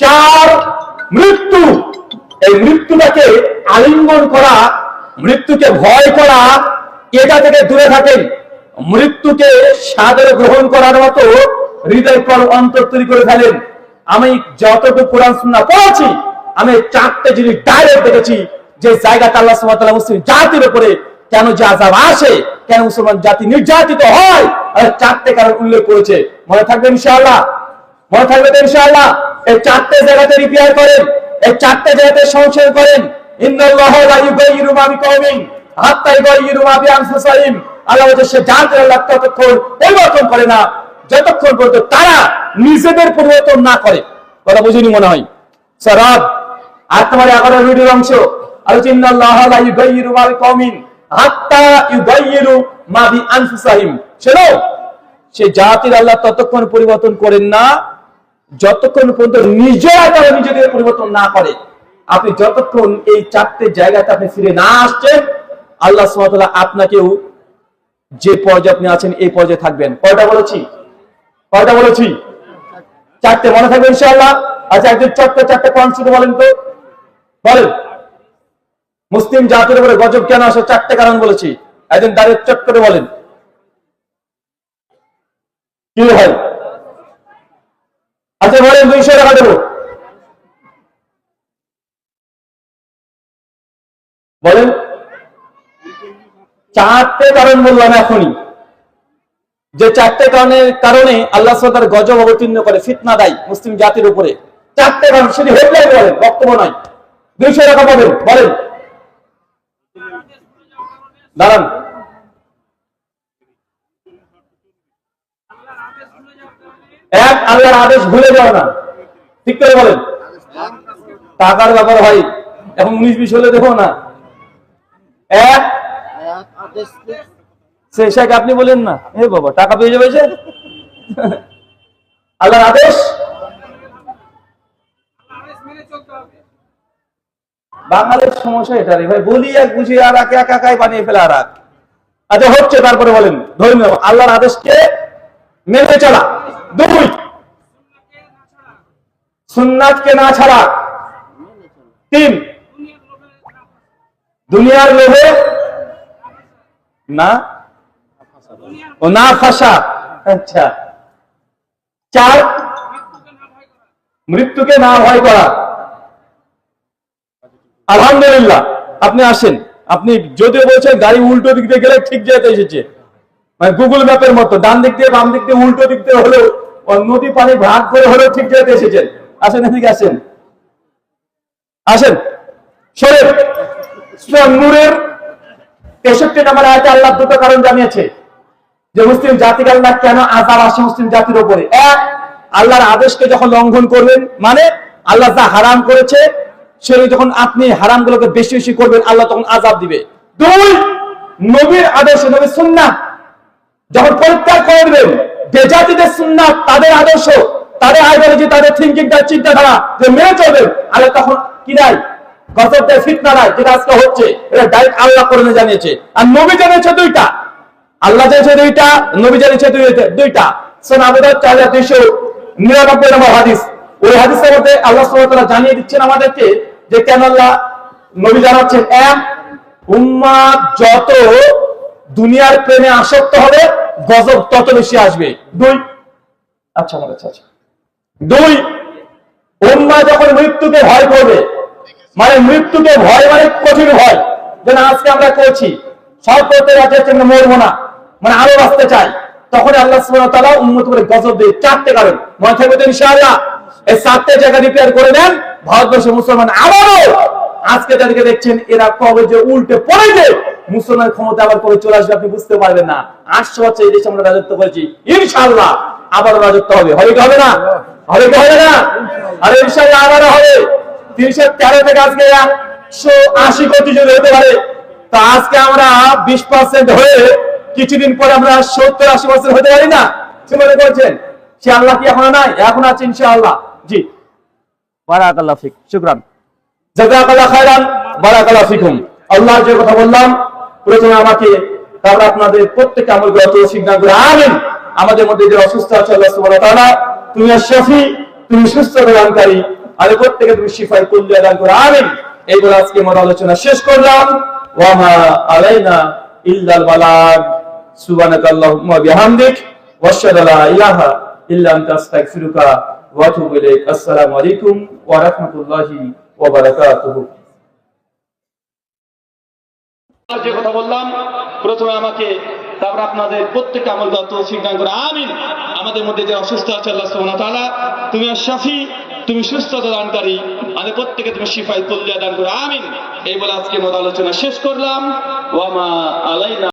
Speaker 2: চার, মৃত্যু। এই মৃত্যুটাকে আলিঙ্গন করা, মৃত্যুকে ভয় করা, এটা থেকে দূরে থাকেন। মৃত্যুকে সাদরে গ্রহণ করার মতো হৃদয় পর অন্তর তৈরি করে ফেলেন। আমি যতটুকু কোরআন সুন্নাহ পড়েছি, আমি চারটে জিনিস ডাইরেক্ট দেখেছি যে জায়গাটা আল্লাহ সুবহানাহু ওয়া তাআলা মুসলিম জাতির উপরে কেন যে আযাব আসে, কেন মুসলমান জাতি নির্যাতিত হয়, আর চারটে কারণ উল্লেখ করেছে। মনে থাকবে ইনশাআল্লাহ? মনে থাকবে তো ইনশাআল্লাহ? এই চারটে জায়গাতে রিপেয়ার করেন, এই চারটে জায়গাতে সংশোধন করেন। ইন্নাল্লাহা লা ইউগাইয়িরু মা বিকাওমিন হাত্তা ইউগাইয়িরু মা বিআনফুসিহিম। আল্লাহ বলেছে সে জাতির আল্লাহ ততক্ষণ পরিবর্তন করে না যতক্ষণ পর্যন্ত তারা নিজেদের পরিবর্তন না করে। কথা বুঝিনি মনে হয়? সূরা আয়াত নম্বর 11 ভিডিওর অংশ, আল্লাহ ইন্নাল্লাহা লা ইউগাইয়িরু মা বিকাওমিন হাত্তা ইউগাইয়িরু মা বিআনফুসিহিম। শোনো, সে জাতির আল্লাহ ততক্ষণ পরিবর্তন করেন না যতক্ষণ পর্যন্ত নিজেরা তারা নিজেদের পরিবর্তন না করে। আপনি যতক্ষণ এই চারটে জায়গাতে আপনি ফিরে না আসছেন, আল্লাহ সুবহানাহু ওয়া তাআলা আপনাকেও যে পর্যায়ে আপনি আছেন এই পর্যায়ে থাকবেন। কয়টা বলেছি? কয়টা বলেছি? চারটে। মনে থাকবে ইনশাআল্লাহ? আচ্ছা, একজন চারটে কনসেপ্ট বলেন তো, বলেন। মুসলিম জাতির উপরে গজব কেন আসে? চারটে কারণ বলেছি। একজন দাঁড়িয়ে চট করে বলেন। কি হয়? আচ্ছা বলেন, 200 টাকা দেবো। বলেন। চারটে কারণ বললাম এখনই, যে চারটে কারণে আল্লাহ সুবহানাহু ওয়া তাআলা গজব অবতীর্ণ করে, ফিতনা দেয় মুসলিম জাতির উপরে। চারটে কারণ, সেটি হেডলাইন বলেন, বক্তব্য নয়। 200 টাকা পাবেন। বলেন। দাঁড়ান। এক, আল্লাহর আদেশ ভুলে যাও না। ঠিক করে বলেন। টাকার ব্যাপার হয়, এখন 19-20 হলে দেখো না। এক, শেখ আপনি বলেন না, এ বাবা টাকা পেয়ে যাবে যে। আল্লাহর আদেশ বাঙালির সমস্যা এটা রে ভাই, বলি এক বুঝি আর একাই বানিয়ে ফেলে আর এক। আচ্ছা হচ্ছে, তারপরে বলেন ধরে নেব আল্লাহর আদেশকে মেনে চলা। 2, সুন্নাতকে না ছাড়া। 3, দুনিয়ার লোভে না ও না ফাঁসা। আচ্ছা। 4, মৃত্যুকে না ভয় করা। আলহামদুলিল্লাহ, আপনি আসেন। আপনি যদিও বলছেন গাড়ি উল্টো দিক দিয়ে গেলে ঠিক যেতে এসেছে, মানে গুগল ম্যাপের মতো ডান দিক দিয়ে বাম দিক দিয়ে উল্টো দিক দিয়ে হলেও, নদী পানি ভাগ করে হলেও ঠিক যেতে এসেছেন। আসেন, এদিকে আসেন, আসেন। শরীফ সূরা নূরের 63 নম্বর আয়াতে আল্লাহ দুটো কারণ জানিয়েছে যে মুসলিম জাতিকে আল্লাহ কেন আযাব আসে মুসলিম জাতির উপরে। এক, আল্লাহর আদেশকে যখন লঙ্ঘন করবেন, মানে আল্লাহ যা হারাম করেছে সেটা যখন আপনি হারামগুলোকে বেশি বেশি করবেন, আল্লাহ তখন আযাব দিবে। দুই, নবীর আদর্শ, নবীর সুন্নাহ যখন পরিত্যাগ করবেন, বেজাতিদের সুন্নাহ, তাদের আদর্শ, তাদের আইডিওলজি, তাদের থিংকিং, তাদের চিন্তাধারা যে মেনে চলবেন, আল্লাহ তখন কি দেয়? গজব দেয়, ফিতনা দেয়, যেটা আজকে হচ্ছে। এটা ডাইরেক্ট আল্লাহ কোরআনে জানিয়েছে, আর নবী জানিয়েছে দুইটা। আল্লাহ জানিয়েছে দুইটা, নবী জানিয়েছে দুইটা। সুনান আবু দাউদ 4299 নম্বর হাদিস। ওই হাদিসের মধ্যে আল্লাহ সুবহানাহু ওয়া তাআলা জানিয়ে দিচ্ছেন আমাদেরকে যে কেন আল্লাহ, নবী জানাচ্ছেন, এক, উম্মাহ যত দুনিয়ার প্রেমে আসক্ত হবে গজব তত বেশি আসবে। দুই, আচ্ছা আমার কাছে আছে। দুই, উম্মাহ যখন মৃত্যুকে ভয় করবে, মানে মৃত্যুকে ভয় মানে কঠিন ভয়, যেন আজকে আমরা করছি, সব করতে যাচ্ছে মরবো না, মানে আরো বাঁচতে চাই, তখন আল্লাহ সুবহানাহু ওয়া তাআলা উম্মত করে গজব দেয়। চারটে কারণ মনে থাকবে তো ইনশাআল্লাহ। এই চারটে জায়গা রিপেয়ার করে নেন, ভারতবর্ষের মুসলমান আবারও আজকে যাদেরকে দেখছেন এরা কবে যে উল্টে পড়ে যে মুসলমান ক্ষমতা আবার করে চলে আসবে আপনি বুঝতে পারবেন না। 800 বছর এই দেশে আমরা রাজত্ব করেছি, ইনশাআল্লাহ আবারও রাজত্ব হবে। হবে কি হবে না? হবে কি হবে না? আর ইনশাআল্লাহ আবারও হবে। 313 থেকে আজকে 180 কোটি যদি হতে পারে, তা আজকে আমরা 20% হয়ে কিছুদিন পরে আমরা 70-80% হতে পারি না? কি মনে করছেন? সে আল্লাহ কি এখনো নাই? এখন আছে ইনশাআল্লাহ। জি, বারাকাল্লাহু ফিক, শুকরান, জাযাকাল্লাহু খায়রান, বারাকাল্লাহু ফিকুম। আল্লাহ যে কথা বললাম, প্রথমে আমাকে, তারপর আপনাদের প্রত্যেককে আমল করার তৌফিক দান করে। আমিন। আমাদের মধ্যে যে অসুস্থ আছে আল্লাহ সুবহানাহু ওয়া তাআলা তুমি আশ-শাফি, তুমি সুস্থতা দানকারী, আর প্রত্যেককে তুমি শিফায়ে কুল্লিয়া দান করো। আমিন। এই বলে আজকে আমার আলোচনা শেষ করলাম। ওয়া মা আলাইনা ইল্লাল বালাগ। সুবহানাকাল্লাহুম্মা বিহামদিক ওয়া আশহাদু আল্লা ইলাহা ইল্লা আনতা আস্তাগফিরুকা ওয়া আতুবু ইলাইক। আসসালামু আলাইকুম ওয়া রাহমাতুল্লাহি ওয়া বারাকাতুহু। যে কথা বললাম, প্রথমে আমাকে, তারপর আপনাদের প্রত্যেককে আমল করার তৌফিক দান করো। আমিন। আমাদের মধ্যে যে অসুস্থ আছে আল্লাহ সুবহানাহু ওয়া তাআলা তুমি আশ-শাফি, তুমি সুস্থতা দানকারী, আমাদের প্রত্যেককে তুমি শিফায়ে কুল্লিয়া দান করো। আমিন। এই বলে আজকে আমার আলোচনা শেষ করলাম। ওয়া মা আলাইনা